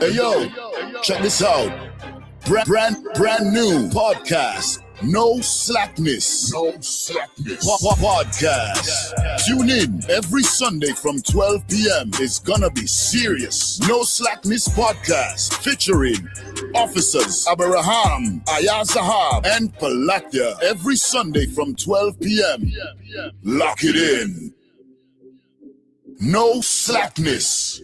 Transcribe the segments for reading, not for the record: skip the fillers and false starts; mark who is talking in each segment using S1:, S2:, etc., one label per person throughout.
S1: Hey yo, check this out. Brand new podcast. No Slakness. Podcast. Tune in every Sunday from 12 p.m. It's gonna be serious. No Slakness podcast featuring officers Abraham, I.S.U.P.K, and Palakya every Sunday from 12 p.m. Lock it in. No Slakness.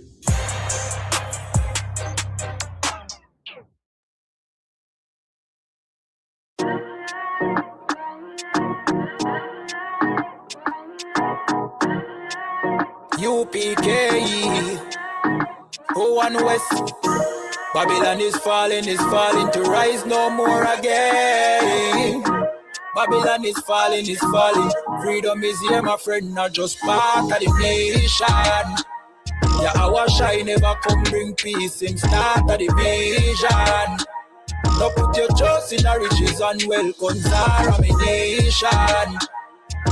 S2: U.P.K, oh and west. Babylon is falling to rise no more again. Babylon is falling. Freedom is here, my friend, not just part of the nation. Yeah, our shine never come bring peace in start of the vision. Now put your trust in the riches and wealth, contamination.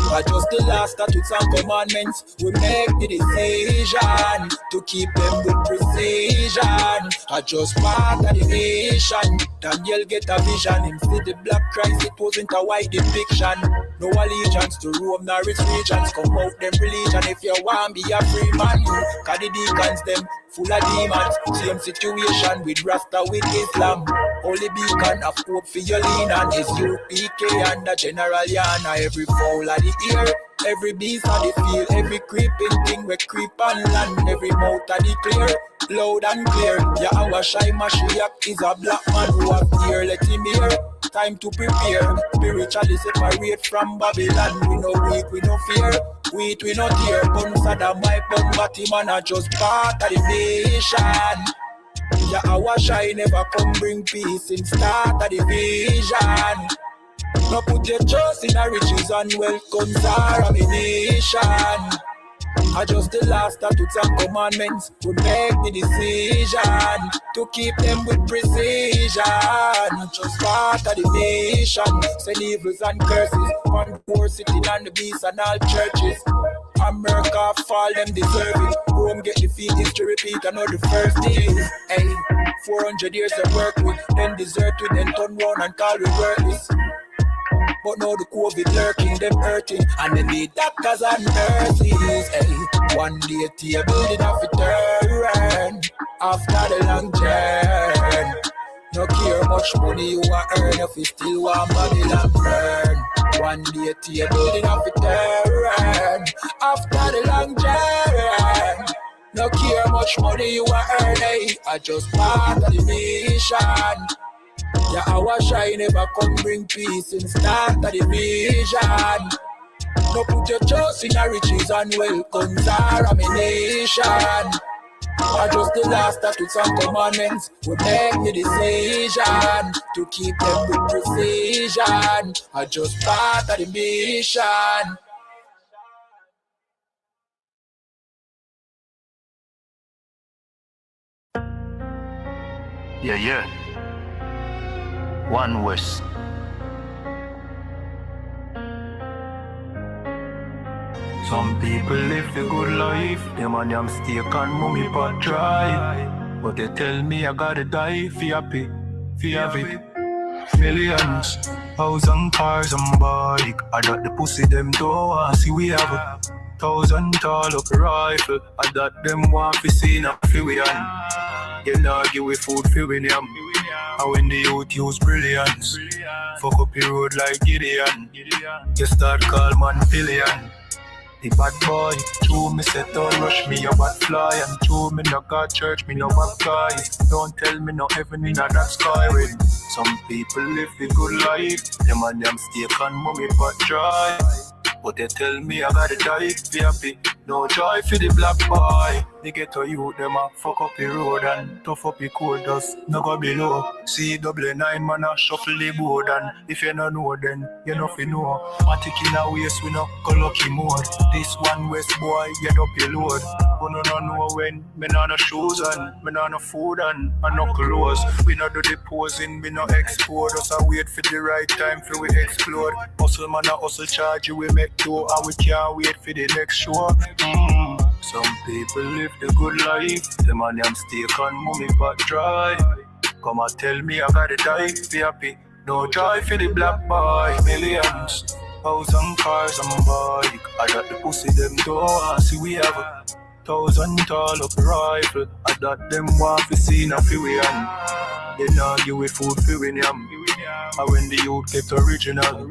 S2: But just the last statutes and commandments, we make the decision to keep them with precision. I just part of the nation. Daniel get a vision. Him see the black Christ, it wasn't a white depiction. No allegiance to Rome nor its regions. Come out them religion if you want be a free man. Cause the deacons them full of demons. Same situation with Rasta with Islam. Only beacon of hope for your lean on is U.P.K and the General YAHANNA. Every fowl of the ear, every beast of the field, every creeping thing we creep on land, every mouth of the clear, loud and clear. Yeah, our shy Mashiach is a black man who have ear, let him hear. Time to prepare, spiritually separate from Babylon. We no weak, we no fear, wheat we no tear. Bun Saddam, my bun Batman are just part of the nation. Yeah, our shy never come bring peace in start of the vision. Now put your trust in the riches and wealth, contamination. I just the last statutes and commandments, we make the decision to keep them with precision. Not just part of the nation, send evils and curses on the poor city and the beasts and all churches. America fall, them deserve it. Rome get defeat, history repeat, I know the first days. Hey, 400 years of work with, then desert with, then turn round and call we worthless. But now the COVID lurking, them hurting, and they need doctors and nurses. Hey, one day the building have to turn after the long journey. No care much money you want earn if you still want Babylon burn. One day the building have to turn after the long journey. No care much money you want earn, hey, I just part of the nation. Yeah, our shine never come bring peace in start of the vision. No put your trust in the riches and wealth, contamination. I just the last statutes and commandments, we make the decision to keep them with precision. I just part of the mission.
S3: Yeah. One West. Some people live the good life, them and them steak and mummy pot dry. But they tell me I gotta die for happy, for have it. Millions, house and cars and bike. I got the pussy them don't see we have a 1,000 tall up rifle. I got them want to see na fi we on. You know give we food fi we yam. And when the youth use brilliance, fuck up the road like Gideon. You start call man pillion. The bad boy, true me say don't rush me a bad fly. And true me no got church, me no baptize. Don't tell me no heaven in a that sky when some people live the good life. Them and them steak and mummy pot dry. But they tell me I gotta die for happy. No joy for the black boy. They get to you, them a fuck up the road and tough up the code, just no go below. See double 9 man a shuffle the board, and if you no know then you no fi know. Matic in a waist we no go lucky mode. This one West boy get up your load. But no know when me no shoes and me no food and no clothes. We no do the posing, we no explode. Just a wait for the right time for we explode. Hustle man a hustle charge you we make do, and we can't wait for the next show. Some people live the good life. Them and them steak and mummy pot dry. Come and tell me I gotta die for happy. No joy for the black boy. Millions, house and cars and bike. I got the pussy them door. See we have 1,000 tall up rifle. I got them want to see na fi we and they argue with food fi win yam. And when the youth get original,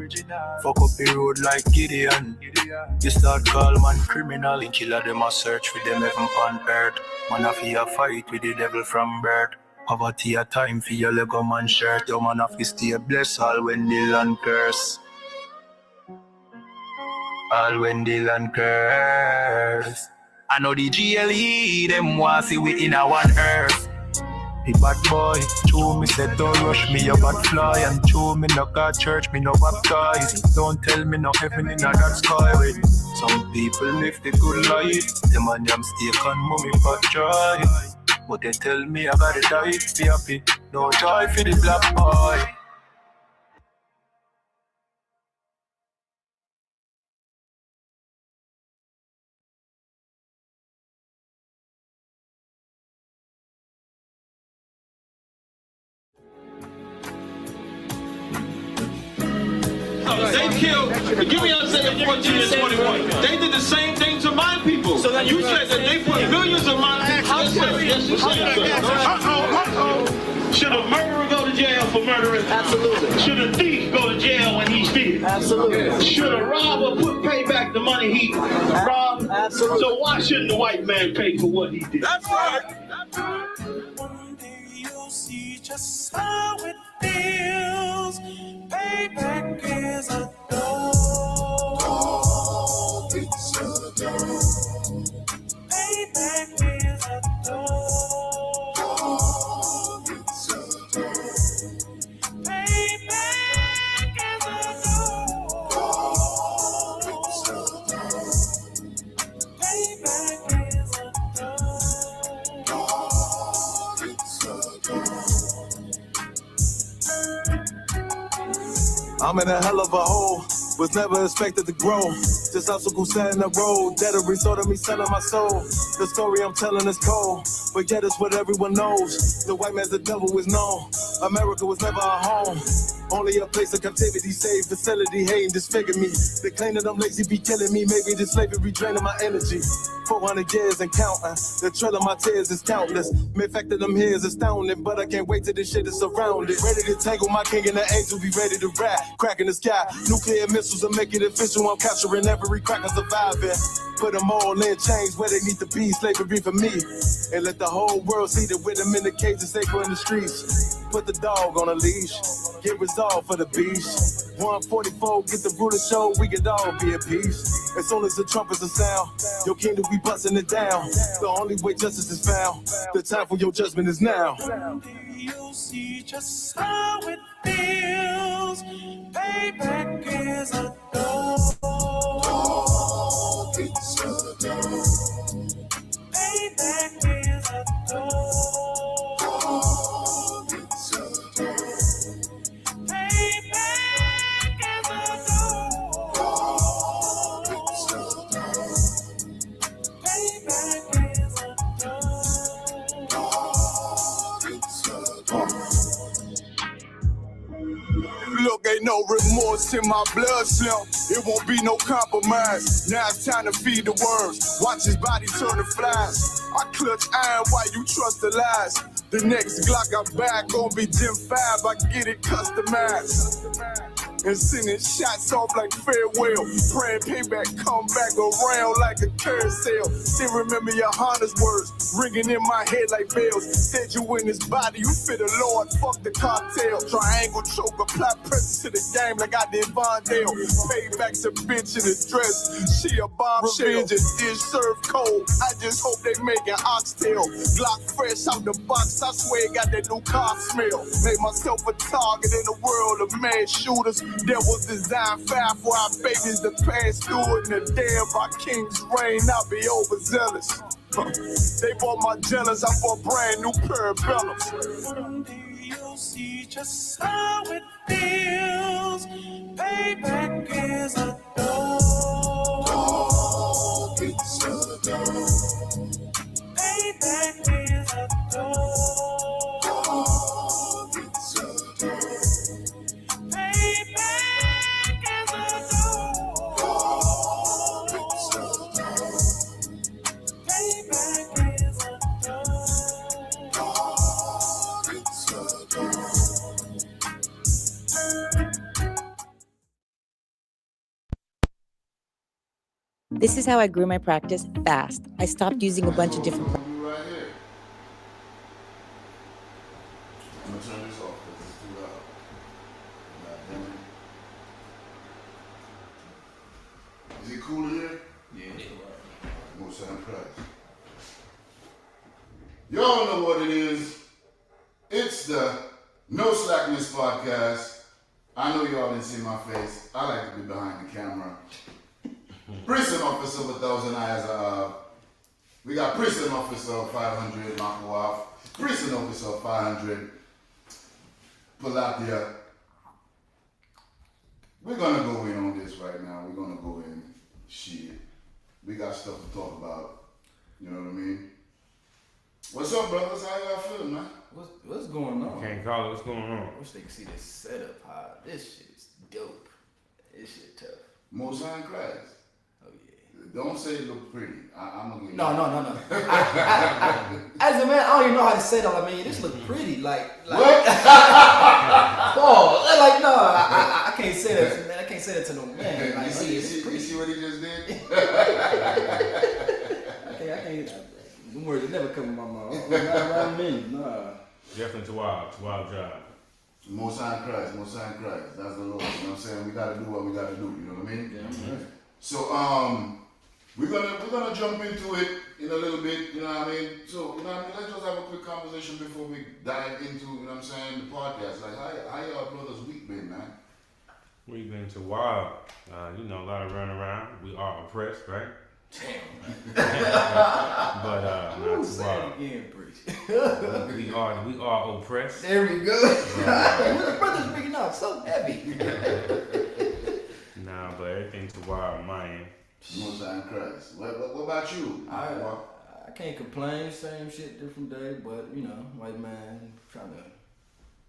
S3: fuck up the road like Gideon. You start call man criminal. In killer them a search for them heaven on earth. Man a fear fight with the devil from birth. Poverty a time for your Lego man shirt. Your man have to stay blessed all when the land curse. All when the land curse. I know the GLE, them want see we in a one earth. The bad boy, true me said don't rush me, a bad fly. And true me no got church, me no baptize. Don't tell me no heaven in a that sky with. Some people live the good life. Them and them steak and mummy pot dry. But they tell me I gotta die to be happy. No joy for the black boy.
S4: They killed, give me Isaiah 14 and 21. They did the same thing to my people. So you said that they put millions of my people. Should a murderer go to jail for murdering? Absolutely. Should a thief go to jail when he steals? Absolutely. Should a robber pay back the money he robbed? Absolutely. So why shouldn't the white man pay for what he did? That's right.
S2: One day you'll see just how it feels. Payback is a dog. It's a dog. Payback is a dog. It's a dog. Payback is a dog. It's a dog. Payback is a dog. It's a dog.
S5: I'm in a hell of a hole, was never expected to grow. Just obstacles set in the road, that a result of me selling my soul. The story I'm telling is cold, but yet it's what everyone knows. The white man's the devil is known. America was never a home, only a place of captivity, safe facility, hating, disfigure me. They claim that I'm lazy, be killing me. Maybe the slavery draining my energy. 400 years and counting, the trail of my tears is countless. The fact that I'm here is astounding, but I can't wait till this shit is surrounded. Ready to tangle my king and the angel, be ready to rap. Crack in the sky, nuclear missiles will make it official. I'm capturing every cracker surviving. Put them all in chains where they need to be, slavery for me. And let the whole world see that with them in the cages, safer in the streets. Put the dog on a leash, get resolved for the beast. 144, get the ruler show, we could all be at peace. As soon as the trumpets are sound, your kingdom we busting it down. The only way justice is found, the time for your judgment is now.
S2: You'll see just how it feels. Payback is a dog. It's a dog. Payback is a dog. It's a dog. Payback is a dog. It's a dog. Payback is a dog. It's a dog.
S1: Look, ain't no remorse in my blood slump. It won't be no compromise. Now it's time to feed the worms. Watch his body turn to flies. I clutch iron while you trust the lies. The next Glock I buy gon' be Gen 5. I get it customized. And sending shots off like farewell. Praying payback come back around like a carousel. Still remember YAHANNA's words ringing in my head like bells. Said you in his body, you fit the Lord, fuck the cocktail. Triangle choke, apply pressure to the game like I did Vondale. Payback's a bitch in a dress, she a bombshell. Just is served cold, I just hope they make an oxtail. Glock fresh out the box, I swear it got that new car smell. Made myself a target in a world of mad shooters. That was designed fire for our babies to pass through. In the day of our king's reign, I'll be overzealous. They bought my jealous, I bought brand new parabellums.
S2: Someday you'll see just how it feels. Payback is a dog. It's a dog.
S6: This is how I grew my practice fast. I stopped using a bunch of different
S1: Right here. I'm gonna turn this off because it's too loud. Is it cool in here?
S7: Yeah.
S1: Most of Christ. Y'all know what it is. It's the No Slakness podcast. I know y'all didn't see my face. I like to be behind the camera. Prison officer with 1,000 eyes. We got prison officer of 500, Makawaf. Prison officer of 500, Palatia. We're gonna go in on this right now. We're gonna go in. Shit. We got stuff to talk about. You know what I mean? What's up, brothers? How y'all feeling, man?
S7: What's going on?
S3: Can't call it. What's going on?
S7: I wish they could see this setup. How this shit is dope. This shit tough.
S1: Most High Christ.
S7: Oh yeah.
S1: Don't say it look pretty. I'm gonna get
S7: No. As a man, I don't even know how to say that. I mean, this look pretty. Like
S1: what?
S7: Paul. Like no, I can't say that. Man, I can't say that to no man. Like,
S1: you see what he just did?
S7: I can't. Them words never come in my mouth. Not around me. Nah.
S3: Definitely too wild job.
S1: Most High Christ. That's the Lord. You know what I'm saying? We gotta do what we gotta do. You know what I mean?
S7: Yeah, right.
S1: So we're gonna jump into it in a little bit. You know what I mean? So you know what I mean? Let's just have a quick conversation before we dive into you know what I'm saying the podcast. Like how y'all brothers week been, man?
S3: We've been too wild. A lot of running around. We are oppressed, right?
S7: Damn.
S3: But not too
S7: Say it
S3: wild.
S7: again, preach.
S3: We are oppressed.
S7: There we go. The brother's bringing out so heavy.
S3: Nah, but everything too wild on my end.
S1: Most High Christ. What about you?
S7: I can't complain. Same shit, different day. But white man trying to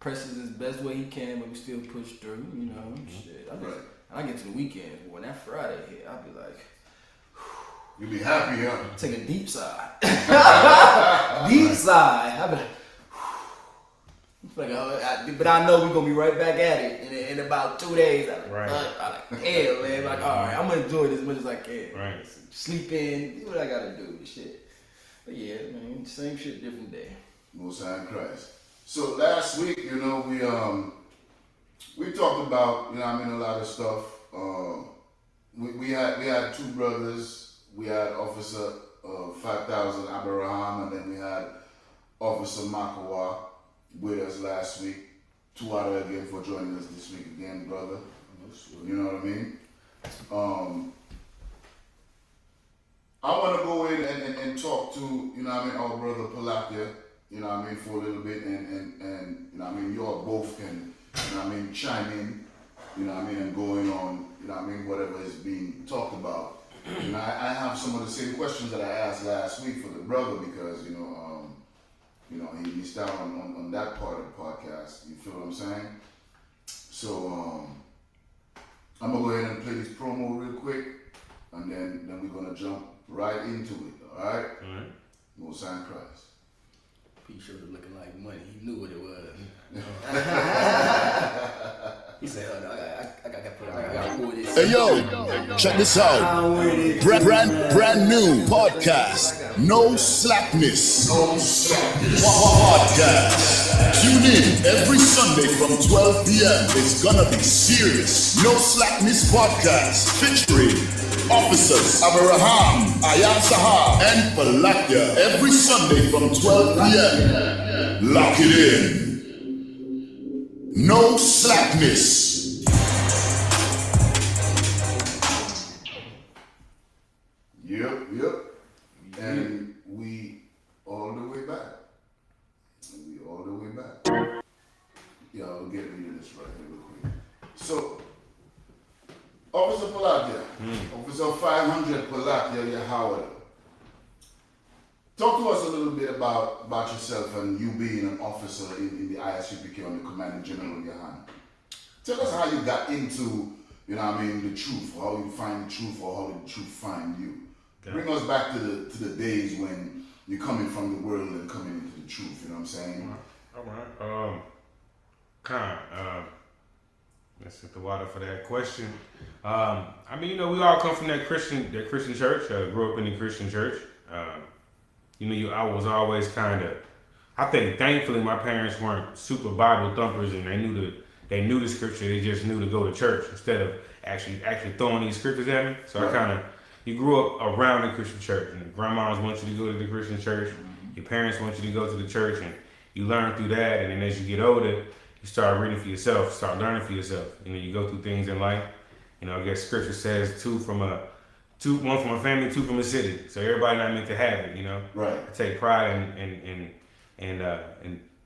S7: press it his best way he can, but we still push through. Shit. I get to the weekend. When that Friday hit, I'll be like,
S1: you be happy, huh?
S7: take a deep sigh. Deep sigh. I'll be like, but I know we're gonna be right back at it in about 2 days. I'm like, hell, man. Like, all right, I'm gonna enjoy it as much as I can.
S3: Right.
S7: Sleep in, do what I gotta do, shit. But yeah, man, same shit, different day.
S1: Most High Christ. So last week, we talked about a lot of stuff. We had two brothers. We had Officer 5,000 Abraham, and then we had Officer Makawa with us last week. 2 out of again for joining us this week again, brother. You know what I mean? I want to go in and talk to, our brother Palatia, for a little bit, and you all both can, chime in, and going on, whatever is being talked about. I have some of the same questions that I asked last week for the brother because, he missed out on that part of the podcast. You feel what I'm saying? So, I'm going to go ahead and play this promo real quick, and then we're going to jump right into it, all right?
S3: All right.
S1: Most High Christ.
S7: P shirt looking like money. He knew what it was. He said, "Oh no, I got pull this."
S1: Hey yo, check this out. Brand new podcast. No Slakness. Podcast. Tune in every Sunday from 12 p.m. It's gonna be serious. No Slakness podcast featuring Officers Abraham, I.S.U.P.K, and Palatia every Sunday from 12 p.m. Lock it in. No Slakness. Yep. And we all the way back. Yeah, I'll get into this right here real quick. So, Officer Palatia, Officer 500 Palatia, YAHANNA. Talk to us a little bit about yourself and you being an officer in the I.S.U.P.K on the Commanding General YAHANNA. Tell us how you got into, the truth, or how you find the truth, or how did the truth find you. Okay. Bring us back to the days when you're coming from the world and coming into the truth, you know what I'm saying?
S3: All right.
S8: That's the water for that question. I mean, you know, we all come from that Christian church. Grew up in the Christian church. You know, I was always kind of. I think thankfully my parents weren't super Bible thumpers, and they knew the scripture. They just knew to go to church instead of actually throwing these scriptures at me. So right. You grew up around the Christian church, and grandmas want you to go to the Christian church. Your parents want you to go to the church, and you learn through that. And then as you get older, you start reading for yourself, start learning for yourself. You know, you go through things in life. You know, I guess scripture says one from a family, two from a city. So everybody not meant to have it. You know,
S1: right?
S8: I take pride and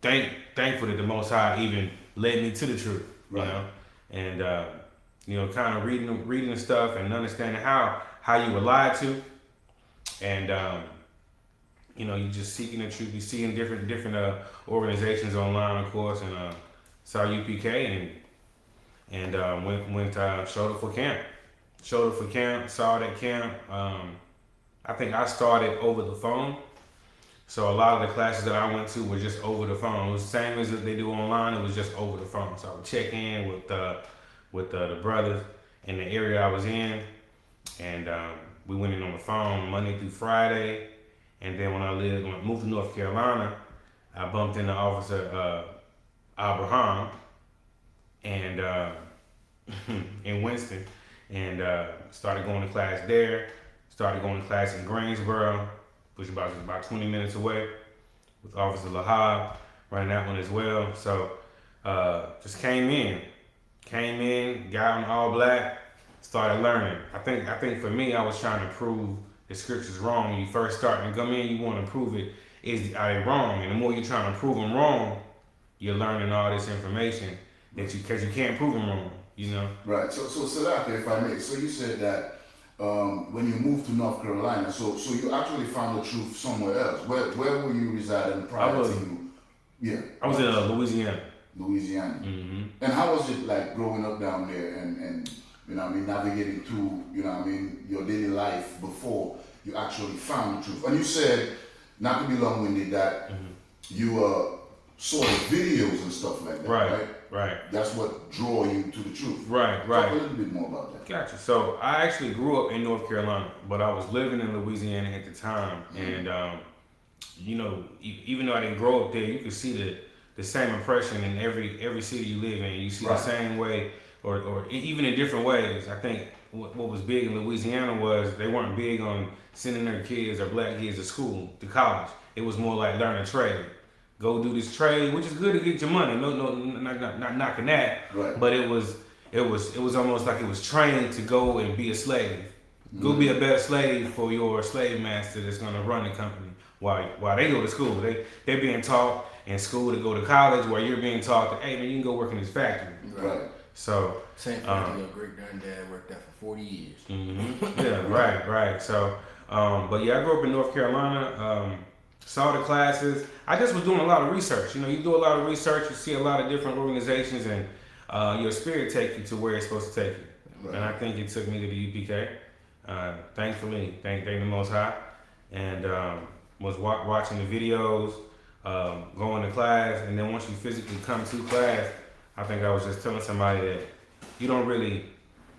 S8: thankful that the Most High even led me to the truth. Right. You know, and you know, kind of reading the stuff and understanding how you were lied to, and you know, you just seeking the truth. You seeing different organizations online, of course, and saw I.S.U.P.K and went showed up for camp. Saw that camp. I think I started over the phone. So a lot of the classes that I went to were just over the phone. It was the same as if they do online. It was just over the phone. So I would check in with the brothers in the area I was in, and we went in on the phone Monday through Friday. And then when I moved to North Carolina, I bumped into Officer Abraham and in Winston, and started going to class there. Started going to class in Greensboro, which is about 20 minutes away, with Officer Lahab, running that one as well. So just came in, got on all black, started learning. I think for me, I was trying to prove the scripture's wrong. When you first start and come in, you want to prove it. Are they wrong? And the more you're trying to prove them wrong, you're learning all this information because you can't prove them wrong. You know. Right.
S1: So Slakness, if I may. So you said that when you moved to North Carolina, so you actually found the truth somewhere else. Where were you residing prior to you? Yeah.
S8: I was in Louisiana.
S1: Mm-hmm. And how was it like growing up down there and you know what I mean, navigating through, you know what I mean, your daily life before you actually found the truth? And you said, not to be long-winded, that you saw videos and stuff like that, right? That's what drew you to the truth. Right. Talk a little bit more about that.
S8: Gotcha. So I actually grew up in North Carolina, but I was living in Louisiana at the time. And, you know, even though I didn't grow up there, you could see the same impression in every city you live in. You see the same way, or even in different ways. I think what was big in Louisiana was they weren't big on sending their kids or black kids to school, to college. It was more like learn a trade. Go do this trade, which is good to get your money. No, not knocking that. Right. But it was almost like it was trained to go and be a slave. Go be a better slave for your slave master that's gonna run the company. While they go to school, they're being taught in school to go to college, while you're being taught that, hey man, you can go work in this factory.
S1: Right.
S7: So same factory your great granddad worked at for 40 years.
S8: Mm-hmm. Yeah. Right. So, but yeah, I grew up in North Carolina. Saw the classes. I just was doing a lot of research. You know, you do a lot of research, you see a lot of different organizations, and your spirit takes you to where it's supposed to take you. Right. And I think it took me to the U.P.K. Thankfully, thank the Most High, and was watching the videos, going to class, and then once you physically come to class, I think I was just telling somebody that you don't really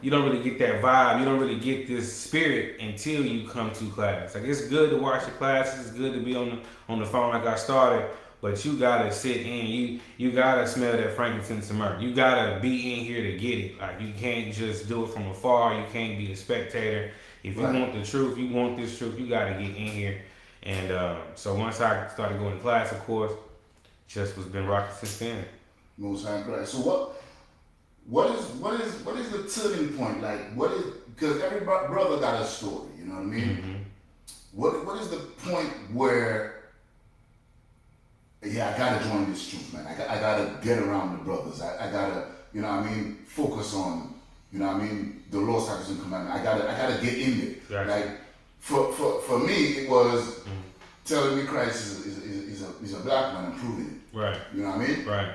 S8: get that vibe. You don't really get this spirit until you come to class. Like, it's good to watch the classes. It's good to be on the phone like I started, but you gotta sit in. You gotta smell that frankincense and myrrh. You gotta be in here to get it. Like, you can't just do it from afar. You can't be a spectator. If you want the truth, you want this truth, you gotta get in here. And so once I started going to class, of course, just was been rocking since then.
S1: Most High Christ. So what is the turning point? Like, what is, because every brother got a story, you know what I mean? Mm-hmm. What is the point where, I gotta join this truth, man. I gotta get around the brothers. I gotta, you know what I mean, focus on, you know what I mean, the law, statutes, and commandments. I gotta get in there. Right. Like, for me, it was telling me Christ is a black man and proving it. Right. You know what I mean? Right.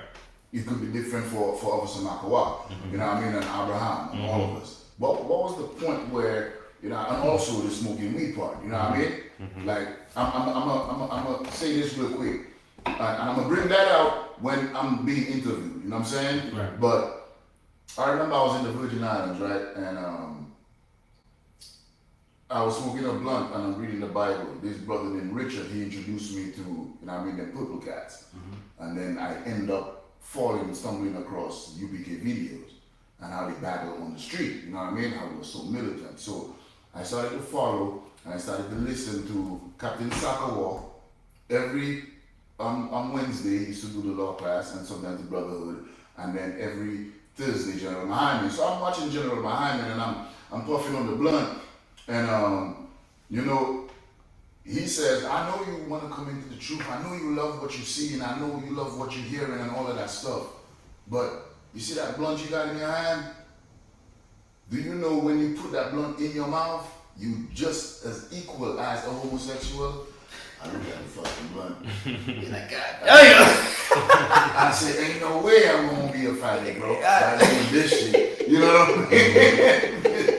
S1: It could be different for Officer Makawak, you know what I mean, and Abraham, and all of us. But what was the point where, you know, and also the smoking weed part, you know what I mean? Like, I'm gonna say this real quick, and I'm gonna bring that out when I'm being interviewed, you know what I'm saying? Right. But I remember I was in the Virgin Islands, right? And I was smoking a blunt and I'm reading the Bible. This brother named Richard, he introduced me to, the Purple Cats. And then I end up stumbling across U.P.K videos and how they battle on the street, how it was so militant. So I started to follow and I started to listen to Captain Sakawar. Every on Wednesday, he used to do the law class and sometimes the Brotherhood. And then every Thursday, General Mahaman. So I'm watching General Mahaman and I'm puffing on the blunt. And, he says, I know you want to come into the truth. I know you love what you see and I know you love what you're hearing and all of that stuff. But you see that blunt you got in your hand? Do you know when you put that blunt in your mouth, you just as equal as a homosexual? I look at the fucking blunt. And I got I said, ain't no way I'm gonna be a fighter, bro. I need this shit. You know what I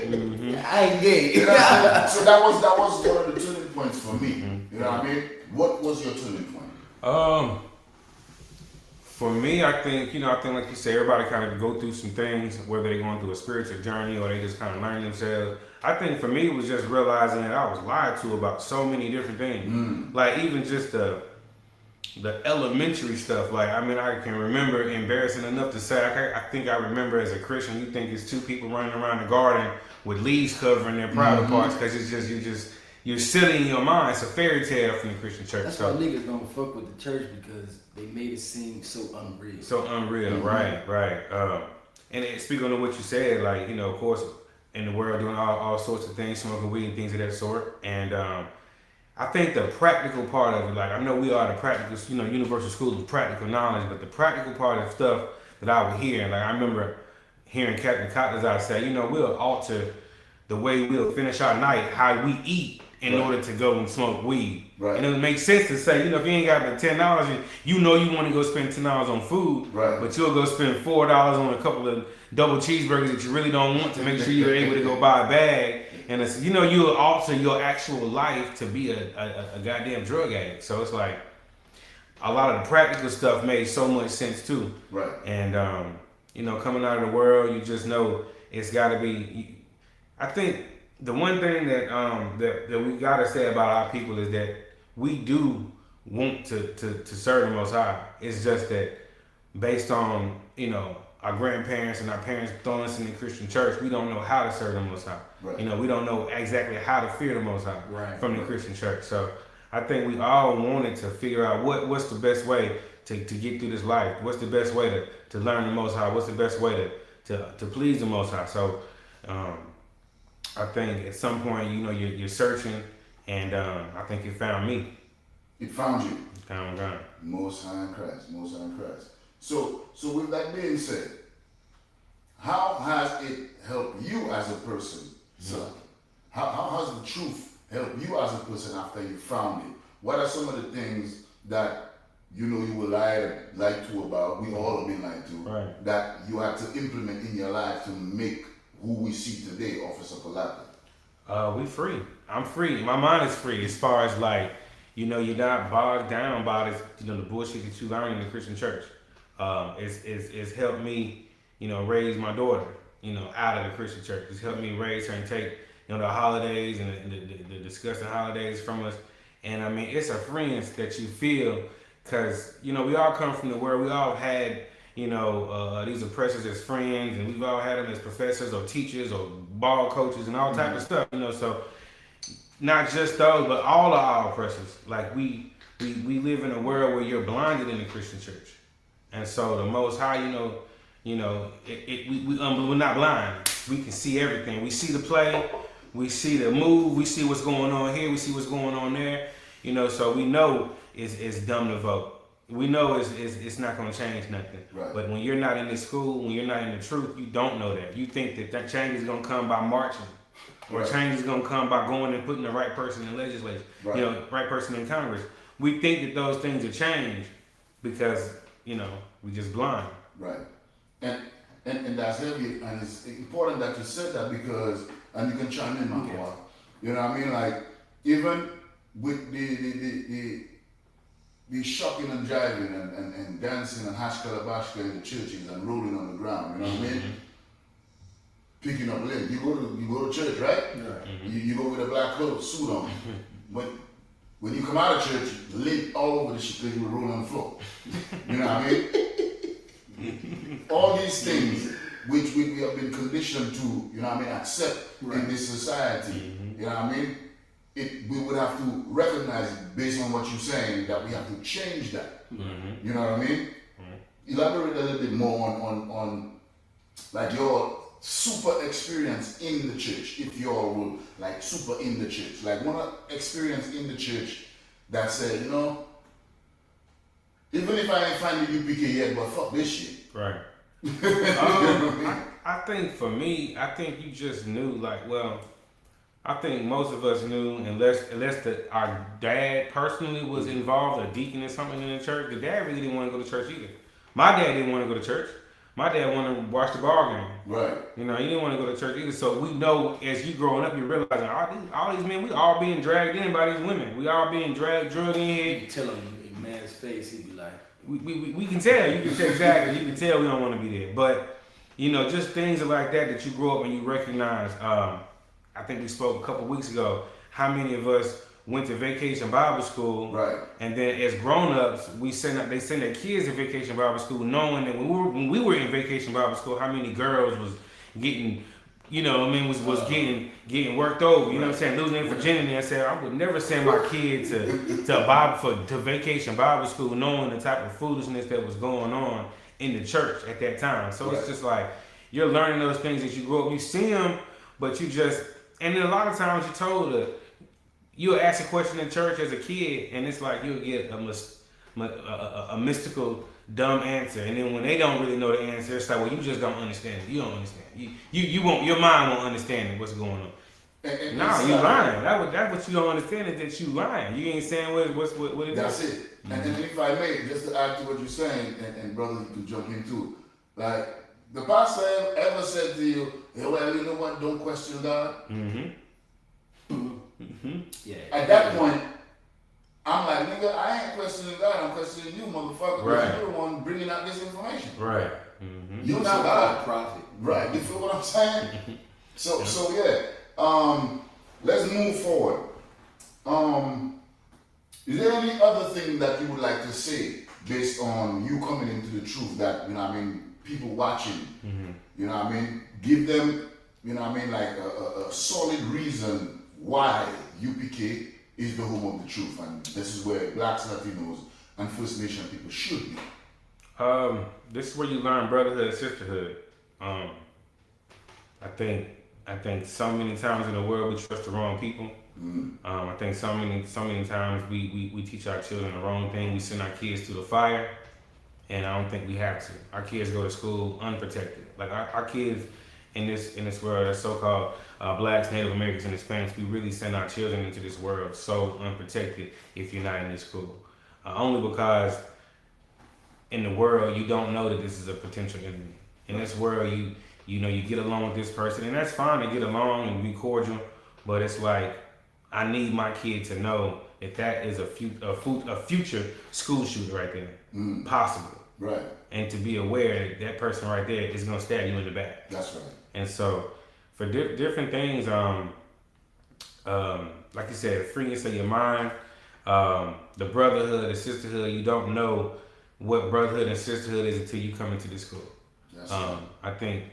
S1: mean?
S7: I ain't gay.
S1: So that was one of the turning points for me. You know what I mean? What was your turning point?
S8: For me, I think like you say, everybody kind of go through some things, whether they're going through a spiritual journey or they just kind of learn themselves. I think for me, it was just realizing that I was lied to about so many different things. Like even just the elementary stuff. Like, I can remember, embarrassing enough to say, I think I remember as a Christian, you think it's two people running around the garden with leaves covering their private parts because you're silly in your mind. It's a fairy tale from the Christian church.
S7: That's why niggas don't fuck with the church, because they made it seem so unreal.
S8: So unreal, right. And speaking of what you said, like, of course, in the world doing all sorts of things, smoking weed and things of that sort. And I think the practical part of it, like, I know we are the practical, universal school of practical knowledge, but the practical part of stuff that I would hear, like I remember hearing Captain Cotters say, we'll alter the way we'll finish our night, how we eat in order to go and smoke weed.
S1: Right.
S8: And it would make sense to say, if you ain't got but $10, you want to go spend $10 on food, but you'll go spend $4 on a couple of double cheeseburgers that you really don't want to make sure you're able to go buy a bag. And it's, you'll alter your actual life to be a goddamn drug addict. So it's like a lot of the practical stuff made so much sense too.
S1: Right.
S8: And coming out of the world, you just know it's got to be. I think the one thing that we gotta say about our people is that we do want to serve the Most High. It's just that based on our grandparents and our parents throwing us in the Christian church, we don't know how to serve the Most High.
S1: Right.
S8: We don't know exactly how to fear the Most High from the Christian church. So I think we all wanted to figure out what's the best way to get through this life. What's the best way to learn the Most High? What's the best way to please the Most High? So I think at some point, you're searching, and I think it found me.
S1: It found you.
S8: It found God.
S1: Most High in Christ. So with that being said, how has it helped you as a person, son? How has the truth helped you as a person after you found it? What are some of the things that you were lied to about? We all have been lied to.
S8: Right. That
S1: you had to implement in your life to make who we see today, Officer Palapa?
S8: We free. I'm free. My mind is free as far as like, you're not bogged down by this, the bullshit that you learn in the Christian church. It's helped me, raise my daughter, out of the Christian church. It's helped me raise her and take, the holidays and the disgusting holidays from us. And it's a friends that you feel, because, we all come from the world. We all had, these oppressors as friends, and we've all had them as professors or teachers or ball coaches and all type of stuff, so not just those, but all of our oppressors. Like we live in a world where you're blinded in the Christian church. And so the Most High, we're not blind. We can see everything. We see the play, we see the move, we see what's going on here, we see what's going on there, so we know it's dumb to vote. We know it's not going to change nothing.
S1: Right.
S8: But when you're not in the school, when you're not in the truth, you don't know that. You think that change is going to come by marching, or change is going to come by going and putting the right person in legislature, right person in Congress. We think that those things are changed because, we just blind.
S1: Right. And that's heavy, and it's important that you said that because, and you can chime in, my boy. You know what I mean? Like, even with the shocking and jiving and dancing and hashkalabashka in the churches and rolling on the ground, you know what I mean? picking up lint. You go to church, right?
S7: Yeah.
S1: You go with a black coat, suit on. When you come out of church, lint all over the shit because you were rolling on the floor. You know what I mean? All these things which we have been conditioned to, you know what I mean, accept in this society. You know what I mean? We would have to recognize, based on what you're saying, that we have to change that. You know what I mean? Elaborate a little bit more on like your super experience in the church, if you all will, like super in the church. Like one experience in the church that said, you know, even if I ain't find the UPK yet, but fuck this shit.
S8: Right. I think for me, I think you just knew, like, well, I think most of us knew, unless our dad personally was involved, a deacon or something in the church. The dad really didn't want to go to church either. My dad didn't want to go to church. My dad wanted to watch the ball game.
S1: Right.
S8: You know, he didn't want to go to church either. So we know, as you growing up, you realizing all these men, we all being dragged in by these women. We all being drugged in here.
S7: You can tell him in man's face, he'd be like,
S8: we can tell. You can tell exactly. You can tell we don't want to be there. But, you know, just things like that you grow up and you recognize. I think we spoke a couple weeks ago, how many of us went to vacation Bible school,
S1: right? And
S8: then as grown-ups, they send their kids to vacation Bible school, knowing that when we were in vacation Bible school, how many girls was getting, you know, I mean, was getting worked over, you know what I'm saying, losing their virginity. I said I would never send my kid to vacation Bible school, knowing the type of foolishness that was going on in the church at that time. So it's just like you're learning those things as you grow up. You see them, but you just, and then a lot of times you're told that. You'll ask a question in church as a kid, and it's like you'll get a mystical, dumb answer. And then when they don't really know the answer, it's like, well, you just don't understand it. You don't understand. You won't. Your mind won't understand what's going on. No, you lying. That's what you don't understand is that you lying. You ain't saying what it is.
S1: That's it. And if I may, just to add to what you're saying, and brother, you can jump in too. Like the pastor ever said to you, hey, well, you know what? Don't question God.
S7: Yeah.
S1: At that point, I'm like, nigga, I ain't questioning God, I'm questioning you, motherfucker.
S8: Right.
S1: You're the one bringing out this information.
S8: Right.
S1: You're not God.
S7: Prophet.
S1: Right. You feel what I'm saying? So yeah. Let's move forward. Is there any other thing that you would like to say based on you coming into the truth that, you know what I mean, people watching, you know what I mean, give them, you know what I mean, like a solid reason why UPK is the home of the truth, and this is where Blacks, Latinos, and First Nation people should be.
S8: This is where you learn brotherhood and sisterhood. I think so many times in the world we trust the wrong people. I think so many times we teach our children the wrong thing. We send our kids to the fire, and I don't think we have to. Our kids go to school unprotected. Like our kids in this world, that's so-called Blacks, Native Americans, and Hispanics, we really send our children into this world so unprotected if you're not in this school. Only because in the world you don't know that this is a potential enemy. In this world you know you get along with this person, and that's fine to get along and be cordial, but it's like I need my kid to know that is a future school shooter right there, possible.
S1: Right.
S8: And to be aware that person right there is gonna stab you in the back.
S1: That's right.
S8: And so for different things, like you said, freeness of your mind, the brotherhood, the sisterhood, you don't know what brotherhood and sisterhood is until you come into this school.
S1: That's right.
S8: I think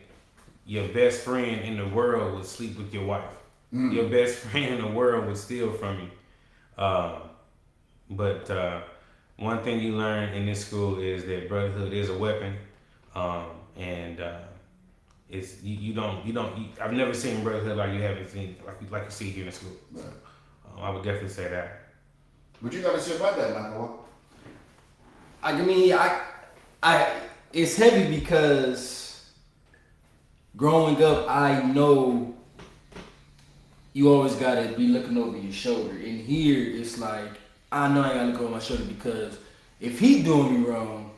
S8: your best friend in the world would sleep with your wife. Your best friend in the world would steal from you. But one thing you learn in this school is that brotherhood is a weapon, and it's I've never seen brotherhood like you haven't seen like you see here in the school.
S1: Right.
S8: I would definitely say that.
S1: What you got to say about that, Michael?
S7: I mean, it's heavy because growing up, I know you always gotta be looking over your shoulder. And here, it's like, I know I gotta look over my shoulder because if he doing me wrong,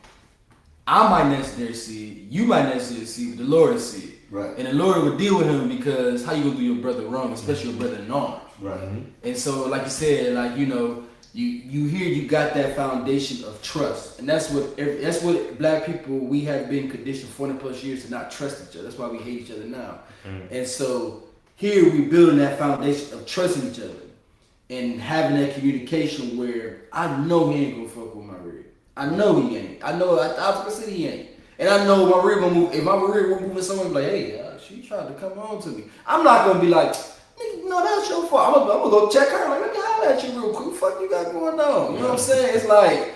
S7: I might necessarily see it, you might necessarily see it, but the Lord will see it.
S1: Right.
S7: And the Lord will deal with him because how you gonna do your brother wrong, especially your brother in arms.
S1: Right.
S7: And so, like you said, like, you know, you hear you got that foundation of trust, and that's what black people, we have been conditioned 40 plus years to not trust each other. That's why we hate each other now. And so here we building that foundation of trusting each other and having that communication where I know he ain't gonna fuck with my rib. I know he ain't. I know I said he ain't. And I know my rib gonna move. If my rib will move with someone, be like, hey, she tried to come on to me. I'm not gonna be like, no, that's your fault. I'm gonna go check her. Like, let me holler at you real quick. What the fuck you got going on? You know what I'm saying? It's like,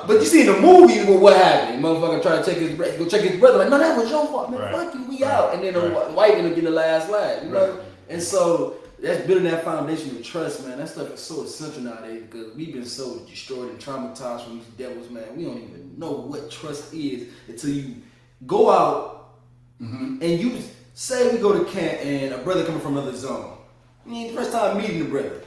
S7: but you see in the movie what happened. Motherfucker try to check his breath. Go check his brother. Like, no, that was your fault, man. Fuck you, we out. And then the white gonna get the last laugh. You know? And so that's building that foundation of trust, man. That stuff is so essential nowadays because we've been so destroyed and traumatized from these devils, man. We don't even know what trust is until you go out and you say we go to camp and a brother coming from another zone. I mean, first time meeting the brother.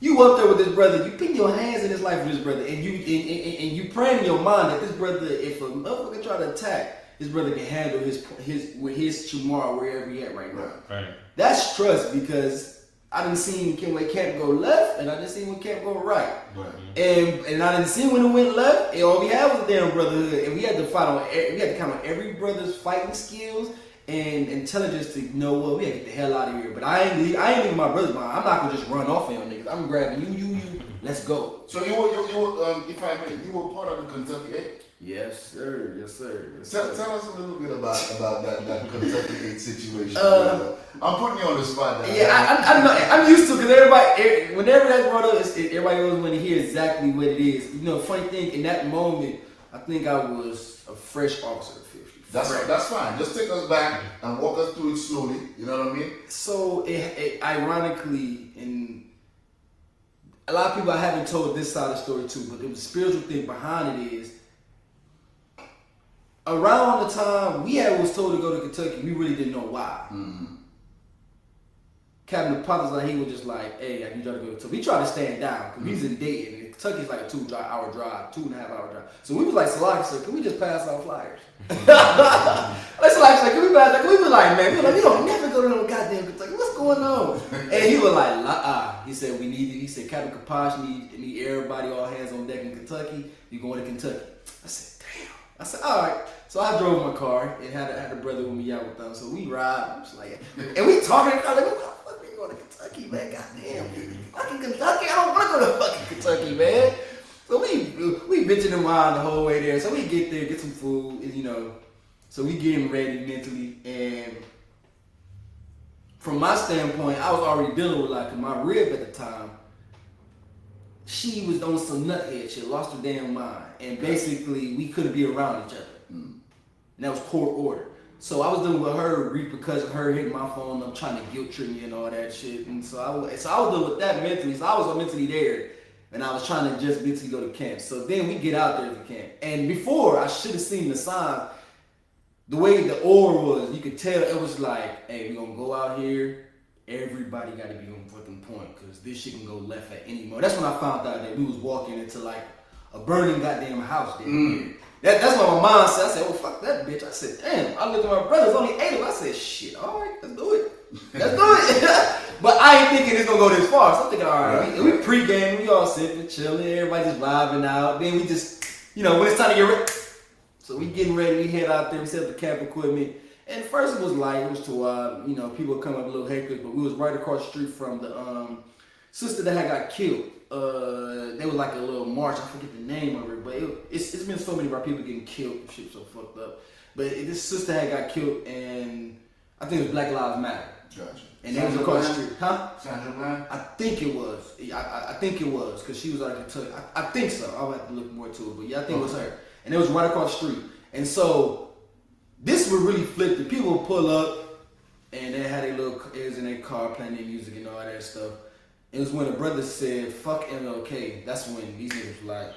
S7: You up there with this brother, you put your hands in his life with this brother, and you praying in your mind that this brother, if a motherfucker try to attack, his brother can handle his tomorrow wherever he at right now. Right. That's trust because I didn't see when camp go left and I didn't see when camp go right. And I didn't see when it went left. And all we had was a damn brotherhood, and we had to count on every brother's fighting skills and intelligence to know what we had to get the hell out of here. But I ain't leaving my brother's mind. I'm not gonna just run off on y'all niggas. I'm grabbing you. Let's go.
S1: So you were if I may, you were part of the Kentucky 8?
S7: Yes, sir. Yes, sir.
S1: Tell us a little bit about that Kentucky 8 situation. I'm putting you on the spot now.
S7: Yeah, I'm used to it because whenever that's brought up, everybody always want to hear exactly what it is. You know, funny thing, in that moment, I think I was a fresh officer of 50.
S1: That's fine. Just take us back and walk us through it slowly. You know what I mean?
S7: So, it ironically, and a lot of people I haven't told this side of the story too, but the spiritual thing behind it is, around the time was told to go to Kentucky, we really didn't know why. Captain Potter's like, he was just like, hey, I need y'all to go to Kentucky. We tried to stand down because we was in Dayton, and Kentucky's like a 2.5 hour drive. So we was like, Slakness, can we just pass out flyers? Let's like, can we pass out? We was like, man, we don't never go to no goddamn Kentucky. What's going on? And he was like, he said, he said, Captain Kaposh need everybody, all hands on deck in Kentucky. You going to Kentucky? I said, damn. I said, all right. So I drove my car and had a brother with me out with them. So we ride. I'm just like, and we talking. I'm like, what the fuck we going to Kentucky, man? Goddamn, fucking Kentucky. I don't want to go to fucking Kentucky, man. So we bitching around the whole way there. So we get there, get some food, and so we getting ready mentally. And from my standpoint, I was already dealing with like my rib at the time. She was on some nuthead shit, lost her damn mind, and basically we couldn't be around each other. And that was court order. So I was dealing with her repercussions, her hitting my phone up, trying to guilt trip me and all that shit. And so I was dealing with that mentally. So I was mentally there, and I was trying to just mentally go to camp. So then we get out there to camp. And before, I should have seen the sign. The way the aura was, you could tell it was like, hey, we're going to go out here. Everybody got to be on fucking point because this shit can go left at any moment. That's when I found out that we was walking into like a burning goddamn house there. That's what my mom said. I said, oh, fuck that bitch. I said, damn. I looked at my brothers, only 8 of them. I said, shit, all right, let's do it. Let's do it. But I ain't thinking it's going to go this far. So I'm thinking, all right, we pre-game, we all sitting, chilling, everybody just vibing out. Then we just, when it's time to get ready. So we getting ready, we head out there, we set up the camp equipment. And first it was light, it was too people would come up a little hectic, but we was right across the street from the sister that had got killed. There was like a little march, I forget the name of it, but it's been so many of our people getting killed, shit so fucked up. But this sister had got killed, and I think it was Black Lives Matter.
S1: Gotcha.
S7: And they was across the street. Huh?
S1: Sandra Bland?
S7: I think it was. I think it was, because she was out of Kentucky. I think so. I'll have to look more to it, but yeah, I think it was her. And it was right across the street. And so, this would really flip. The people would pull up, and they had their little ears in their car playing their music and all that stuff. It was when the brother said, fuck MLK. That's when these niggas were like,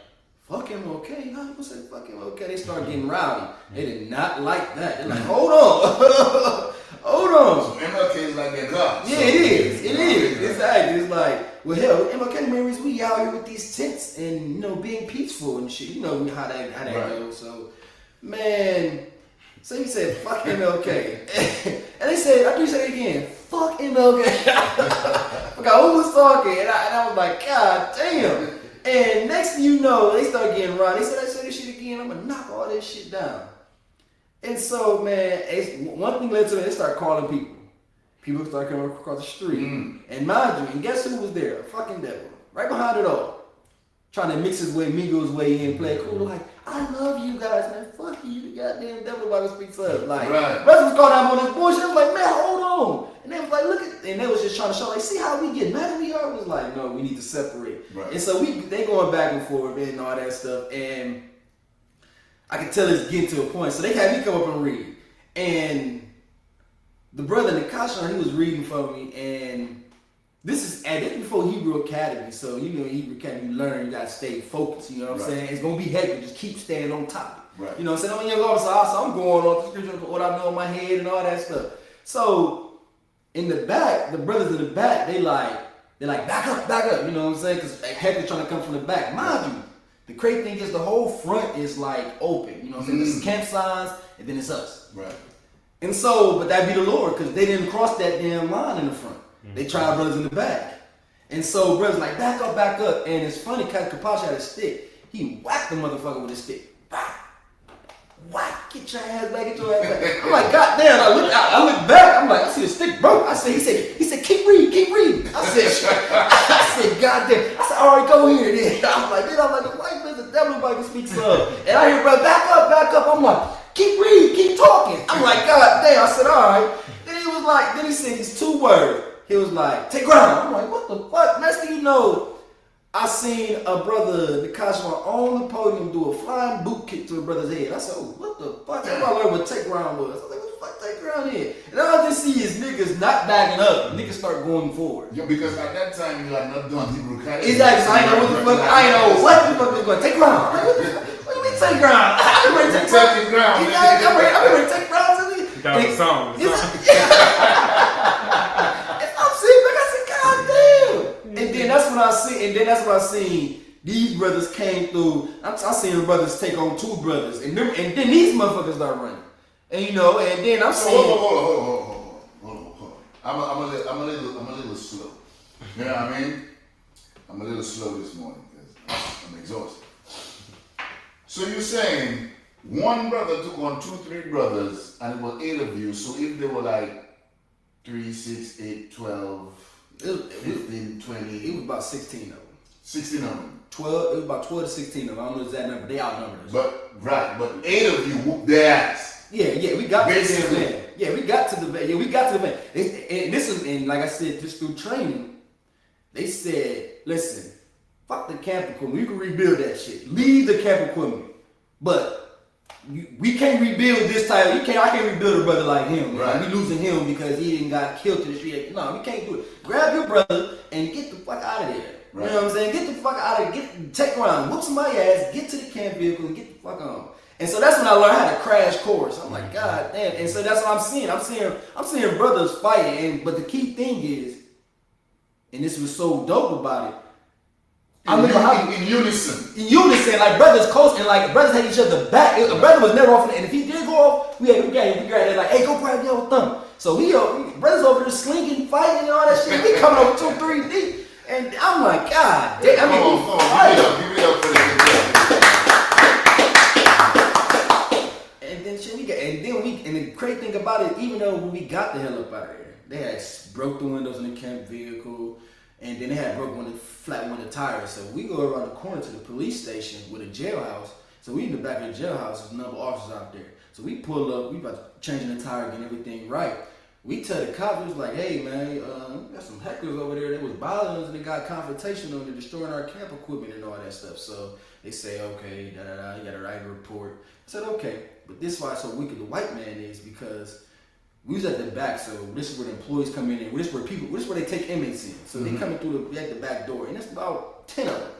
S7: fuck MLK? How you say fuck MLK? They started getting rowdy. They did not like that. They're like, hold on. Hold on.
S1: So MLK is like their God.
S7: Yeah, it is. It is. Exactly. It's like, well, hell, MLK memories, we out here with these tents and, being peaceful and shit. You know how that goes. So, man, so he said, fuck MLK. And they said, after you say it again, fuck MLK? I forgot who was talking, and I was like, God damn. And next thing you know, they start getting around. They said, I say this shit again, I'm gonna knock all this shit down. And so, man, one thing led to it, they start calling people. People start coming across the street. And mind you, and guess who was there? A fucking devil. Right behind it all. Trying to mix his way, mingle his way in, play cool. Like, I love you guys, man. Fuck you, the goddamn devil about to speak up. Like, brothers was caught out on this bullshit. I was like, man, hold on. And they was like, look at, and they was just trying to show, like, see how we get mad at we are? It was like, no, we need to separate. Right. And so they going back and forth and all that stuff. And I could tell it's getting to a point. So they had me come up and read. And the brother Nikashan, he was reading for me, and this before Hebrew Academy, so you know Hebrew Academy, you learn, you gotta stay focused, you know what I'm saying? It's gonna be hectic, just keep staying on topic. Right. You know what I'm saying? I'm a young officer, so I'm going on the scripture, what I know in my head and all that stuff. So in the back, the brothers in the back, they're like, back up, you know what I'm saying? Because heck, trying to come from the back. Mind you, the crazy thing is the whole front is like open, you know what I'm saying? There's camp signs, and then it's us. Right. And so, but that be the Lord, because they didn't cross that damn line in the front. They tried brothers in the back. And so brothers like, back up. And it's funny, because Kapash had a stick. He whacked the motherfucker with a stick. Whack, get your ass back, I'm like, God damn, I look back, I'm like, I see a stick broke. He said, keep reading. I said, God damn. I said, all right, go here then. I'm like, the white man's the devil nobody speaks of. And I hear brother, back up. I'm like, keep reading, keep talking. I'm like, God damn. I said, all right. Then he said these 2 words. He was like, take ground. I'm like, what the fuck? Next thing you know, I seen a brother, Nikasha, on the podium do a flying boot kick to a brother's head. I said, oh, what the fuck? That's why I learned what take ground was. I was like, what the fuck take ground is? And all I just see is niggas not backing up. Niggas start going forward.
S1: Yeah, because at that time, you had not done Hebrew Academy.
S7: Exactly. I ain't know what the fuck. I ain't know what the fuck was going. Take ground. What do you mean take ground? I'm ready to take ground. I'm ready to take ground.
S8: That was a song.
S7: And then that's when I seen these brothers came through. I seen the brothers take on 2 brothers, and then these motherfuckers start running. And you know, and then I'm saying,
S1: hold on. I'm a little slow. You know what I mean? I'm a little slow this morning because I'm exhausted. So you're saying one brother took on 2, 3 brothers, and it was 8 of you. So if they were like 3, 6, 8, 12. 15, 20.
S7: It was about 16 of them.
S1: 16 of them.
S7: 12. It was about 12 to 16 of them. I don't know the exact number. They outnumbered us.
S1: But 8 of you whooped their ass.
S7: Yeah, we got to the event. Yeah, we got to the event. And this is, and like I said, just through training, they said, listen, fuck the camp equipment. You can rebuild that shit. Leave the camp equipment. But we can't rebuild this type. I can't rebuild a brother like him. Right. We losing him because he didn't got killed to the street. No, we can't do it. Grab your brother and get the fuck out of there. Right. You know what I'm saying? Get the fuck out of there. Take around, whoop somebody's ass, get to the camp vehicle and get the fuck on. And so that's when I learned how to crash course. I'm like, God damn. And so that's what I'm seeing. I'm seeing brothers fighting. But the key thing is, and this was so dope about it,
S1: in unison.
S7: In unison, like brothers close, and like brothers had each other back. A brother was never off, and if he did go off, we grabbed it like, hey, go grab your thumb. So we brothers over there slinging, fighting, and all that shit. We coming over 2, 3 deep, and I'm like, God, damn, I mean,
S1: give it up for this.
S7: And the crazy thing about it, even though when we got the hell up out of there, they had broke the windows in the camp vehicle. And then they had broke flat one of the tires. So we go around the corner to the police station with a jailhouse. So we in the back of the jailhouse, there's a number of officers out there. So we pull up, we about changing the tire, getting everything right. We tell the cops, we was like, hey man, we got some hecklers over there that was bothering us and they got confrontation on, they're destroying our camp equipment and all that stuff. So they say, okay, you gotta write a report. I said, okay, but this is why so wicked the white man is, because we was at the back, so this is where the employees come in, and this is where they take inmates in. So they coming through the back door, and it's about 10 of them.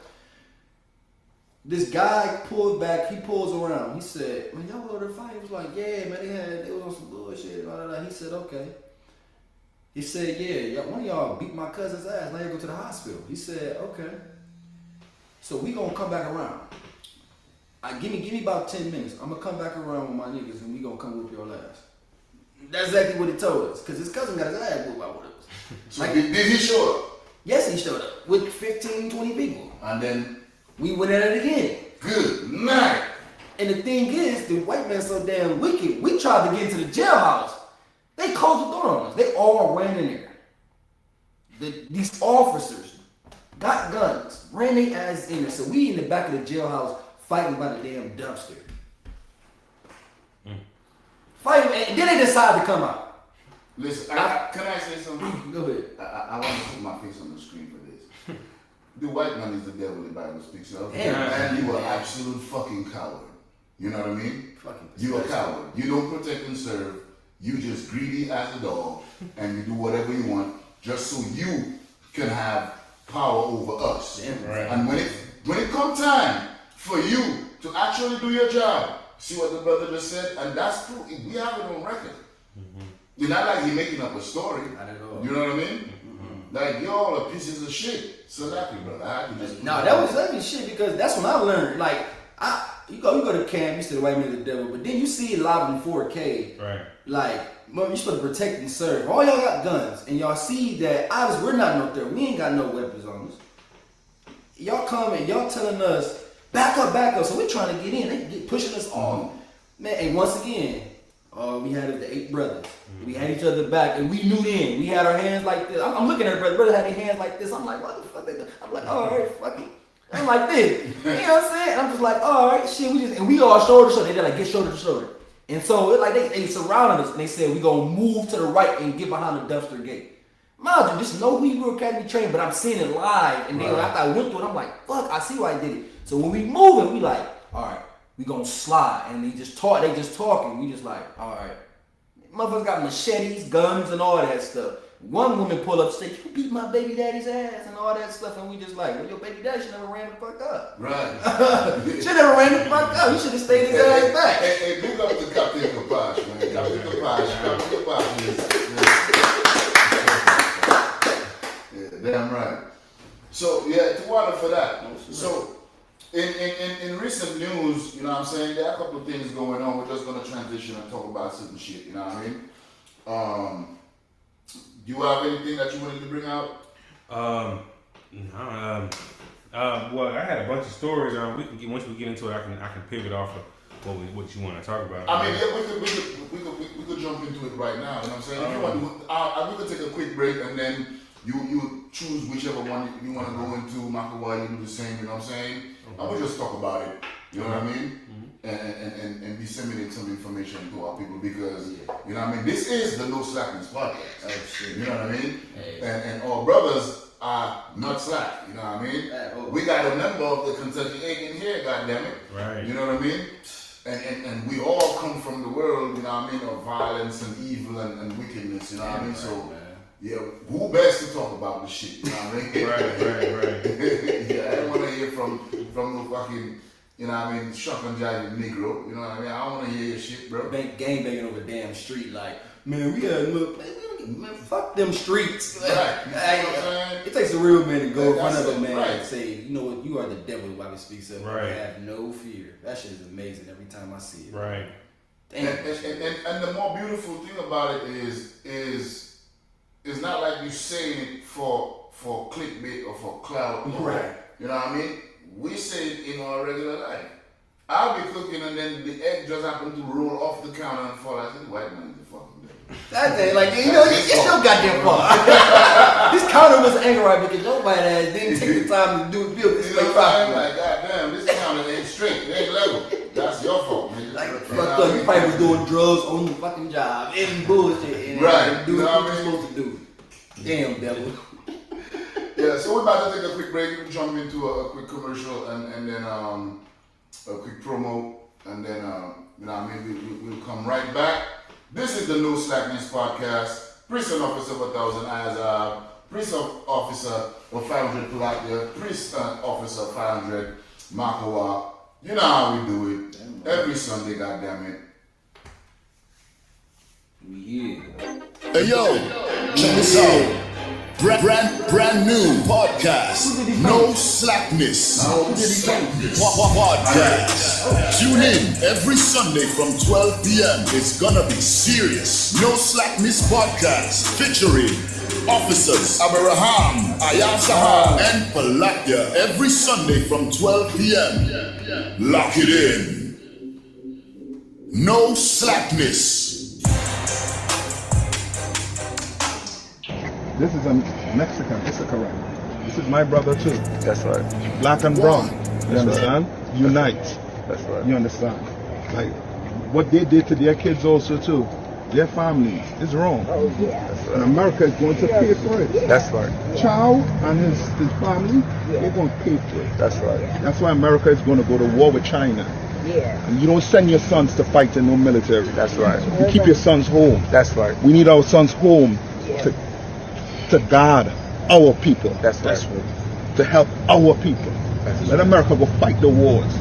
S7: This guy pulls back, he pulls around. He said, when y'all over there fighting, he was like, yeah, man, they was on some bullshit, blah, blah, blah. He said, okay. He said, yeah, one of y'all beat my cousin's ass, let her go to the hospital. He said, okay. So we gonna come back around. Give me about 10 minutes. I'm gonna come back around with my niggas, and we gonna come whoop your ass. That's exactly what he told us. Because his cousin got his ass whooped by one of us.
S1: So did he show up?
S7: Yes, he showed up with 15, 20 people.
S1: And then
S7: We went at it again.
S1: good night.
S7: And the thing is, the white man's so damn wicked. We tried to get into the jailhouse. They closed the door on us. They all ran in there. These officers got guns, ran their ass in there. So we in the back of the jailhouse fighting by the damn dumpster. Fighting, and then they decided to come out.
S1: Listen, can I say something?
S7: Go ahead.
S1: I want to put my face on the screen for this. The white man is the devil, the Bible speaks of.
S7: Damn.
S1: And you are absolute fucking coward. You know what I mean?
S7: Fucking
S1: You a coward. You don't protect and serve. You just greedy as a dog, and you do whatever you want just so you can have power over us.
S7: Damn.
S8: Right.
S1: And when it comes time for you to actually do your job, see what the brother just said, and that's true. We have it on record. You're not like you're making up a story.
S7: Not at all.
S1: You know what I mean? Like y'all are pieces of shit. So that brother, I can just
S7: No, that was exactly shit because that's when I learned. Like, you go to camp, you see the white man the devil, but then you see it live in 4K.
S8: Right.
S7: Like, well, you're supposed to protect and serve. All y'all got guns, and y'all see that obviously we're not up there. We ain't got no weapons on us. Y'all come and y'all telling us back up. So we're trying to get in. They get pushing us off, man. And once again, we had the 8 brothers. We had each other back, and we knew then. We had our hands like this. I'm looking at brother had their hands like this. I'm like, what the fuck? I'm like, all right, fuck it. I'm like this. You know what I'm saying? And I'm just like, all right, shit. We all shoulder to shoulder. They're like, get shoulder to shoulder. And so it like they surrounded us, and they said we gonna move to the right and get behind the dumpster gate. Mind you, just no Hebrew Academy trained, but I'm seeing it live. And then after I went through it, I'm like, fuck, I see why I did it. So when we moving, we like, all right, we gonna slide. And they just talking. We just like, all right. Motherfuckers got machetes, guns, and all that stuff. One woman pull up, say, you beat my baby daddy's ass and all that stuff. And we just like, well, your baby daddy should never ran the fuck up.
S1: Right.
S7: Should never ran the fuck up. You should have stayed his ass back.
S1: Hey, big up to Captain Kapash, man. Captain Kapash is yeah, damn right. So yeah, to water for that. So in recent news, you know what I'm saying, there are a couple of things going on. We're just gonna transition and talk about certain shit, you know what I mean? Do you have anything that you wanted to bring out?
S8: Well, I had a bunch of stories. Once we get into it, I can pivot off of what you want to talk about.
S1: I mean, yeah, we could jump into it right now. You know what I'm saying? If you want, we could take a quick break and then you choose whichever one you want to go into. Makawa, you do the same. You know what I'm saying? Okay. And we'll just talk about it. You know what I mean? And disseminate some information to our people because you know what I mean. This is the No Slakness podcast.
S7: Oh, shit.
S1: You know what I mean?
S7: Hey.
S1: And our brothers are not slack. You know what I mean? We got a member of the Kentucky Egg in here. Goddamn it!
S8: Right.
S1: You know what I mean? And we all come from the world. You know what I mean? Of violence and evil and wickedness. You know what I mean?
S7: Right,
S1: So.
S7: man.
S1: Yeah, who best to talk about this shit? You know what I mean?
S8: Right.
S1: Yeah, I don't want to hear from no fucking, you know what I mean, shock and jive Negro. You know what I mean? I don't want to hear your shit, bro.
S7: Gang banging over the damn street, like, man, we gotta look, man, fuck them streets.
S1: Right. You see what I'm saying?
S7: It takes a real man to go in front of a man
S1: right.
S7: and say, you know what, you are the devil, the Bible speaks of.
S8: Right.
S7: I have no fear. That shit is amazing every time I see it.
S8: Right.
S7: Damn.
S1: And the more beautiful thing about it is it's not like you saying it for clickbait or for clout.
S7: Right.
S1: You know what I mean? We say it in our regular life. I'll be cooking and then the egg just happen to roll off the counter and fall. I said, the white man is the fucking devil.
S7: That day, like, you know, it's your goddamn fault. This counter was angry right because your white ass didn't take the time to build this
S1: You know
S7: place
S1: what I'm
S7: properly.
S1: like, goddamn, this counter ain't straight, it ain't level. That's your fault, man.
S7: Like,
S1: You
S7: fucked
S1: know
S7: up.
S1: what I
S7: You
S1: mean?
S7: probably was doing drugs on the fucking job and bullshit. And
S1: Right.
S7: Do
S1: You know
S7: what
S1: what I
S7: you're
S1: mean?
S7: supposed to do. Damn, devil.
S1: Yeah, so we're about to take a quick break. We'll jump into a quick commercial and then a quick promo. And then, you know what I mean, we'll come right back. This is the No Slakness podcast. Prison officer of 1,000 IS, prison officer of 500 Palatia, prison officer of 500 Makawa. You know how we do it. Every Sunday, goddammit.
S7: We here.
S1: Hey yo, check this out. Brand new podcast. No Slackness. Podcast. Tune in every Sunday from 12 p.m. It's gonna be serious. No Slackness podcast featuring officers Abraham, I.S.U.P.K, and Palatia every Sunday from 12 p.m. Lock it in. No Slackness.
S9: This is a Mexican, Issachar. This is my brother too.
S10: That's right.
S9: Black and brown. You understand?
S10: Right.
S9: Unite.
S10: That's right.
S9: You understand? Like what they did to their kids also too. Their families is wrong.
S10: Oh yeah. That's right.
S9: And America is going to pay for it.
S10: That's right.
S9: Chow and his family, they're going to pay for it.
S10: That's right.
S9: That's why America is going to go to war with China.
S10: Yeah.
S9: And you don't send your sons to fight in no military.
S10: That's right.
S9: You keep your sons home.
S10: That's right.
S9: We need our sons home to guard our people.
S10: That's right.
S9: To help our people. Let America go fight the wars.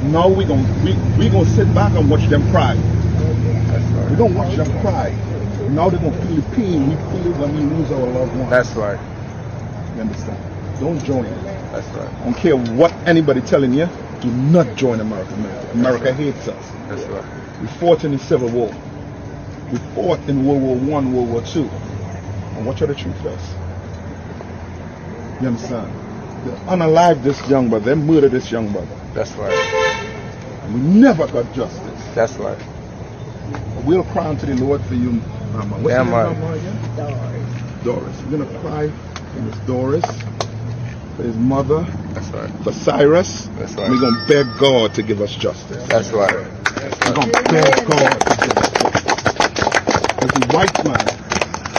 S9: Now we gonna sit back and watch them cry.
S10: That's right.
S9: We don't watch them cry. Now they're gonna feel the pain we feel when we lose our loved ones.
S10: That's right.
S9: You understand? Don't join it.
S10: That's right.
S9: I don't care what anybody telling you. Do not join America. America hates us.
S10: That's right.
S9: We fought in the Civil War. We fought in World War I, World War II. And watch how the truth does. You understand? They unalive this young brother. They murdered this young brother.
S10: That's right.
S9: And we never got justice.
S10: That's right.
S9: We'll cry unto the Lord for you, Mama. What's
S10: Damn
S9: your
S10: right.
S9: name, Mama, again? Doris. We're going to cry for Miss Doris, for his mother,
S10: That's right.
S9: for Cyrus.
S10: That's right.
S9: And we're going to beg God to give us justice.
S10: That's right.
S9: We're going to beg God to give us justice. As a white man,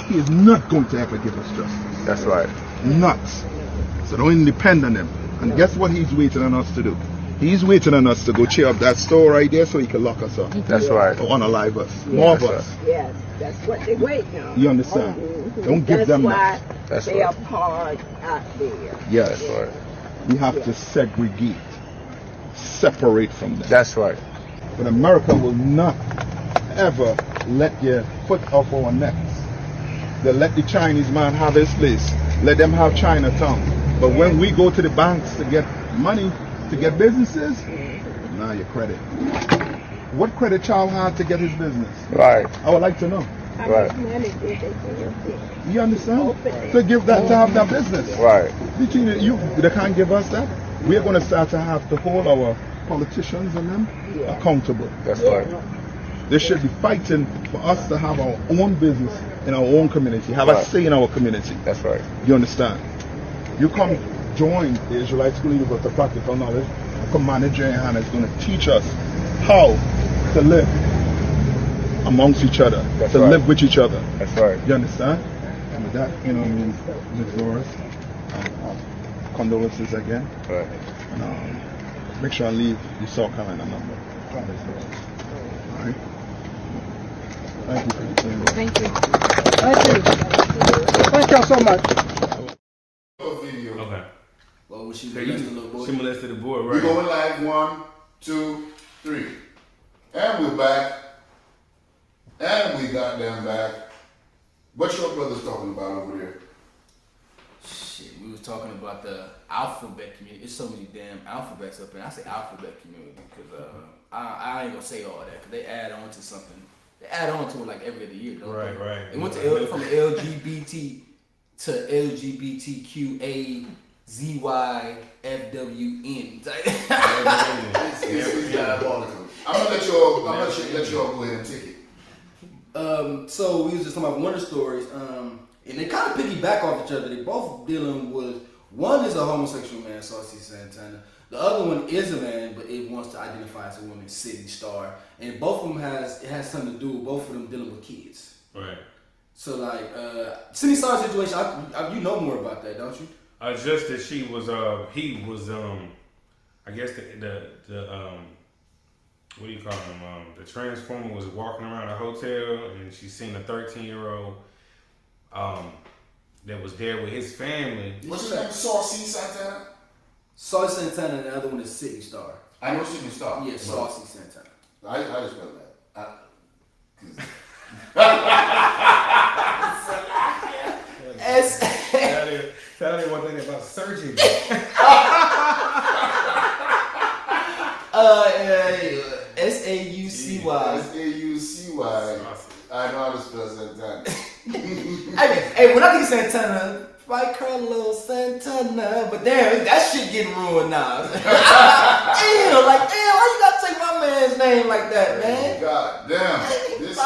S9: he is not going to ever give us justice.
S10: That's right.
S9: Not. So don't depend on him. And guess what he's waiting on us to do? He's waiting on us to go cheer up that store right there so he can lock us up.
S10: That's right.
S9: Or unalive us. More of us.
S11: Yes, that's what they wait on.
S9: You understand? Don't give them that.
S10: That's
S11: they
S10: right.
S11: are hard out there.
S9: Yes.
S10: That's right.
S9: We have to segregate. Separate from them.
S10: That's right.
S9: But America will not ever let your foot off our necks. They let the Chinese man have his place. Let them have Chinatown. But when we go to the banks to get money, to get businesses, now your credit. What credit Chow had to get his business?
S10: Right.
S9: I would like to know.
S11: How
S10: Right.
S11: much money did they give?
S9: You understand? To give that, to have that business.
S10: Right.
S9: They can't give us that. We are going to start to have to hold our politicians and them accountable.
S10: That's right.
S9: They should be fighting for us to have our own business in our own community, have a say in our community.
S10: That's right.
S9: You understand? You come join the Israelite school, you go to practical knowledge. Come manager YAHANNA is going to teach us how to live amongst each other,
S10: That's
S9: to
S10: right.
S9: live with each other.
S10: That's right.
S9: You understand? And with that, you know, Ms. Doris, condolences again.
S10: Right.
S9: And make sure I leave the South Carolina number. All right. Thank you for your time.
S11: Thank you. Thank you. Thank you so much.
S8: Okay.
S7: Well, was she
S8: So
S7: molested the little boy?
S8: she molested the boy,
S1: We're
S8: right?
S1: going live 1, 2, 3. And we're back. And we got them back. What your brother's talking about over there?
S7: Shit, we was talking about the alphabet community. There's so many damn alphabets up there. I say alphabet community because I ain't gonna say all that because they add on to something. They add on to it like every other year, don't they?
S8: Right, right.
S7: It went to from LGBT to LGBTQAZYFWN.
S1: It's diabolical. I'm gonna let you all go ahead and take it.
S7: So we was just talking about Wonder Stories, and they kind of piggyback off each other. They both dealing with, one is a homosexual man, Saucy Santana. The other one is a man, but it wants to identify as a woman, City Star. And both of them has something to do with both of them dealing with kids.
S8: Right.
S7: So like, City Star situation, you know more about that, don't you?
S8: Just that he was, I guess the what do you call him? The Transformer was walking around a hotel and she seen a 13-year-old that was there with his family.
S1: What's his name? Saucy Santana?
S7: Saucy Santana, and the other one is City Star.
S1: I know City Star.
S7: Yeah, Saucy Santana.
S1: I just spelled that.
S12: S-A-U-C-Y. S-A-U-C-Y. I know how to spell Santana.
S7: Hey, when I think Santana, right, Carlos Santana, but damn, that shit getting ruined now. Damn, why you gotta take my man's name like that, man?
S12: God damn. This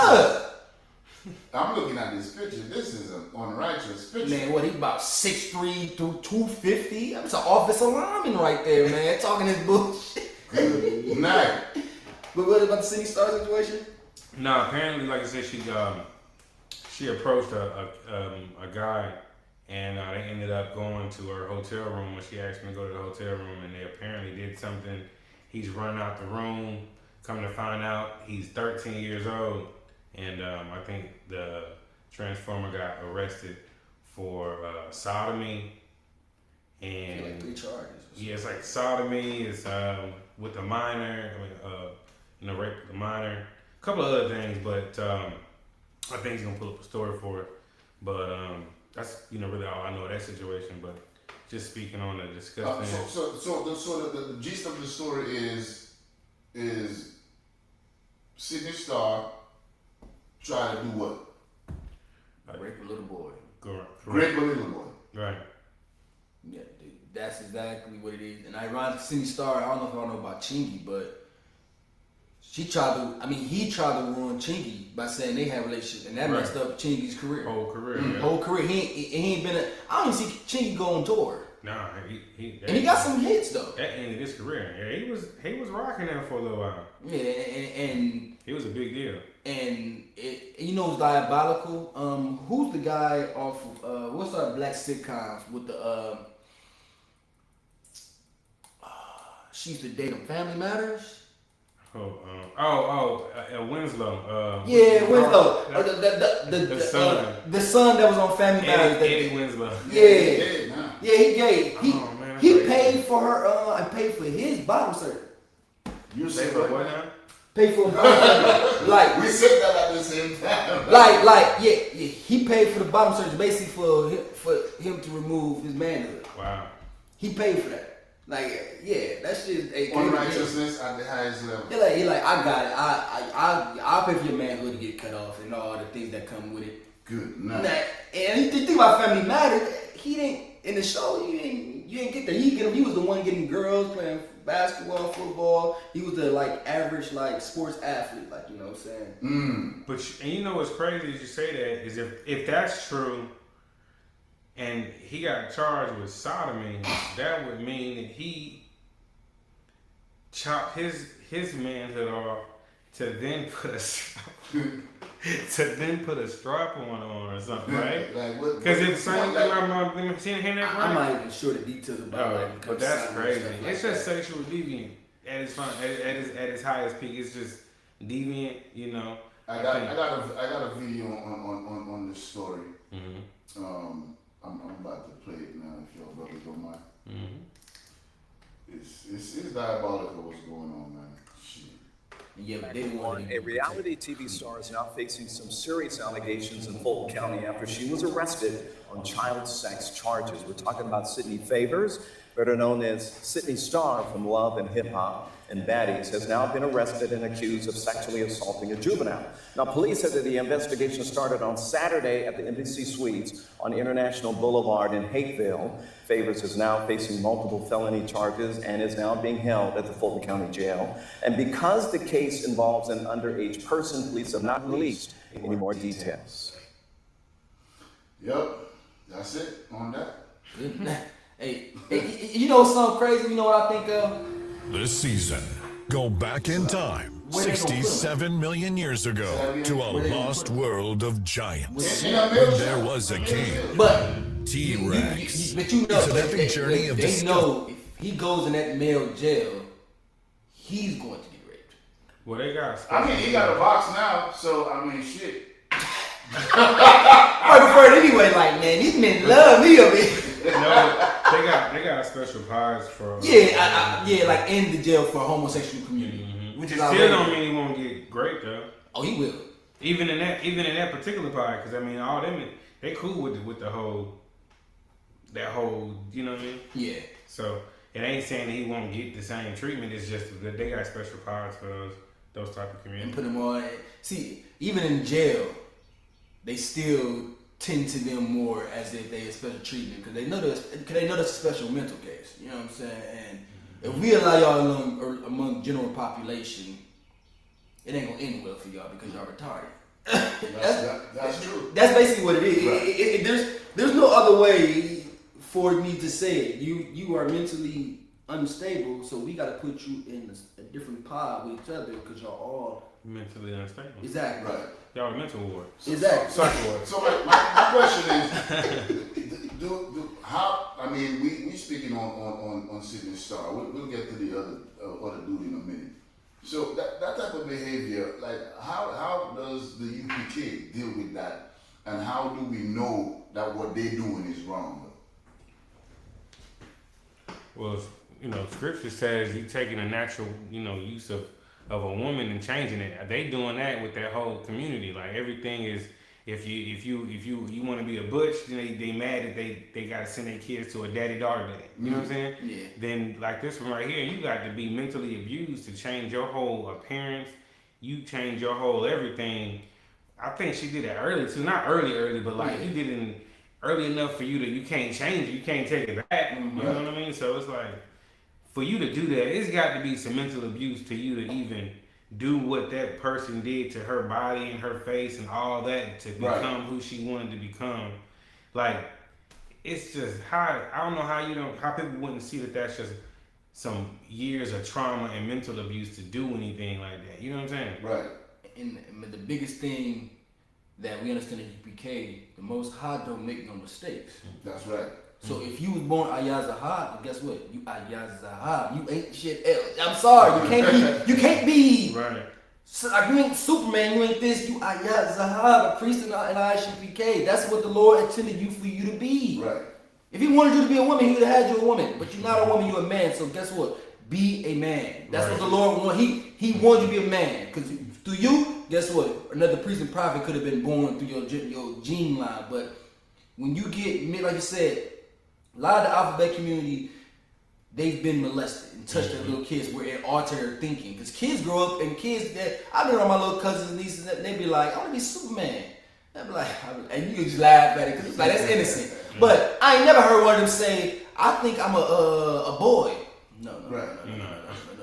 S12: I'm looking at this picture. This is an unrighteous picture.
S7: Man, what, he about 6'3" through 250? That's an offensive lineman right there, man, talking this bullshit.
S12: Good night.
S7: But what about the City Star situation?
S8: No, apparently, like I said, she approached a guy, and they ended up going to her hotel room when she asked him to go to the hotel room, and they apparently did something. He's run out the room. Come to find out, he's 13 years old, and I think the Transformer got arrested for sodomy and
S7: like 3 charges.
S8: Yeah, it's like sodomy. It's with a minor. Rape with a minor. A couple of other things, but I think he's gonna pull up a story for it. But that's really all I know of that situation. But just speaking on the disgusting.
S12: So the gist of the story is Sydney Star trying to do what?
S7: Rape a little boy.
S12: Rape a little boy.
S8: Right.
S7: Yeah, dude, that's exactly what it is. And ironic, City Star. I don't know if y'all know about Chingy, but. He tried to ruin Chingy by saying they had a relationship, and that messed up Chingy's career.
S8: Whole career.
S7: Mm-hmm. Whole career. He ain't been. I don't even see Chingy go on tour.
S8: Nah,
S7: and he got some hits though.
S8: That ended his career. Yeah, he was rocking there for a little while.
S7: Yeah, and
S8: it was a big deal.
S7: And it's diabolical. Who's the guy off of what's our black sitcoms with the she used to date him, Family Matters?
S8: Winslow.
S7: Winslow. The son that was on Family Matters.
S8: Eddie Winslow.
S7: Yeah, he gay. He paid for her and paid for his bottom surgery.
S12: You say what now?
S7: Pay for a bottom surgery. Like
S12: we said that at the same time.
S7: He paid for the bottom surgery basically for him to remove his manhood.
S8: Wow.
S7: He paid for that. That's just
S12: unrighteousness at the highest level.
S7: He like, I got it. I'll pay for your manhood to get cut off and all the things that come with it.
S12: Good night.
S7: And you think about Family Matters, he didn't in the show. You didn't get that. He was the one getting girls playing basketball, football. He was the average sports athlete. You know what I'm saying?
S8: But you know what's crazy is you say that is if that's true. And he got charged with sodomy, that would mean that he chopped his manhood off to then put a strap on or something, right? Because if something I'm
S7: not even sure the details about it.
S8: But that's crazy. It's just sexual deviant at its highest peak. It's just deviant,
S12: I got a video on this story.
S8: Mm-hmm.
S12: I'm about to play it now if y'all brothers don't mind.
S8: Mm-hmm.
S12: It's diabolical what's going on, man. Shit.
S13: A reality TV star is now facing some serious allegations in Fulton County after she was arrested on child sex charges. We're talking about Sydney Favors, better known as Sydney Star from Love and Hip Hop and Baddies, has now been arrested and accused of sexually assaulting a juvenile. Now, police said that the investigation started on Saturday at the Embassy Suites on International Boulevard in Hakeville. Favors is now facing multiple felony charges and is now being held at the Fulton County Jail. And because the case involves an underage person, police have not released any more details.
S12: Yep, that's it on that.
S7: Hey, you know something crazy? You know what I think of?
S14: This season, go back in time 67 million years ago to a lost world of giants when there was a king.
S7: But
S14: T-Rex.
S7: But you know,
S14: it's an epic journey of
S7: they know if he goes in that male jail, he's going to get raped.
S8: Well, they got.
S12: He got a box now, so shit.
S7: I prefer it anyway. Man, these men love me a bit.
S8: No, they got a special prize for.
S7: In the jail for homosexual community, which is
S8: still don't mean he won't get great though.
S7: Oh, he will.
S8: Even in that particular pod, because all them they cool with the whole. that whole, you know what I mean?
S7: Yeah.
S8: So it ain't saying that he won't get the same treatment. It's just that they got special powers for those type of communities.
S7: And put them on. See, even in jail, they still tend to them more as if they had special treatment because they know that's a special mental case. You know what I'm saying? And if we allow y'all among general population, it ain't gonna end well for y'all because y'all retarded.
S12: That's true.
S7: That's basically what it is.
S12: Right.
S7: There's no other way for me to say it. You are mentally unstable, so we got to put you in a different pod with each other because y'all all
S8: mentally unstable.
S7: Exactly.
S12: Right.
S8: Y'all mental ward.
S7: Exactly.
S8: Psych ward.
S12: So my question is, how? I mean, we speaking on Sydney Star. We'll get to the other dude in a minute. So that type of behavior, like how does the U.P.K deal with that, and how do we know that what they're doing is wrong?
S8: Well, Scripture says you taking a natural, use of a woman and changing it. They doing that with that whole community. Like everything is, if you want to be a butch, they mad that they got to send their kids to a daddy-daughter day. You know what I'm saying?
S7: Yeah.
S8: Then like this one right here, you got to be mentally abused to change your whole appearance. You change your whole everything. I think she did it early too. Not early, but like you did it early enough for you can't change it. You can't take it back. You know what I mean? So it's like, for you to do that, it's got to be some mental abuse to you to even do what that person did to her body and her face and all that to become who she wanted to become. Like, it's just I don't know how people wouldn't see that that's just some years of trauma and mental abuse to do anything like that. You know what I'm saying?
S12: Right.
S7: And the biggest thing that we understand in U.P.K, the Most High don't make no mistakes.
S12: That's right.
S7: So if you was born I.S.U.P.K, guess what? You I.S.U.P.K. You ain't shit else. I'm sorry, you can't be.
S8: Right.
S7: So, like, you ain't Superman, you ain't this. You I.S.U.P.K, a priest in I.S.U.P.K. That's what the Lord intended for you to be.
S12: Right.
S7: If He wanted you to be a woman, He would have had you a woman. But you're not a woman, you're a man. So guess what? Be a man. That's what the Lord wanted. He wanted you to be a man. Because through you, guess what? Another priest and prophet could have been born through your gene line. But when you get, like you said, a lot of the alphabet community, they've been molested and touched their little kids where it altered their thinking. Because kids grow up and I've been around my little cousins and nieces and they be like, I want to be Superman. I'd be like, and you can just laugh at it because it's like, that's innocent. But I ain't never heard one of them say, I think I'm a boy. No.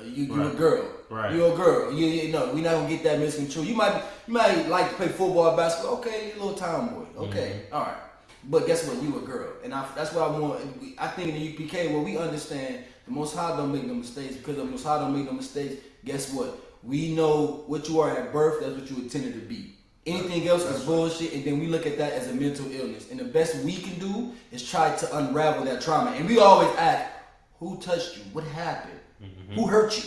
S7: You a girl.
S8: Right.
S7: You're a girl. We're not gonna get that misconstrued. You might like to play football, basketball. Okay, you're a little tomboy. Okay, all right. But guess what? You a girl, and that's what I want. I think in the U.P.K, where we understand the Most High don't make no mistakes, because the Most High don't make no mistakes. Guess what? We know what you are at birth. That's what you intended to be. Anything else is bullshit, and then we look at that as a mental illness. And the best we can do is try to unravel that trauma. And we always ask, who touched you? What happened? Who hurt you?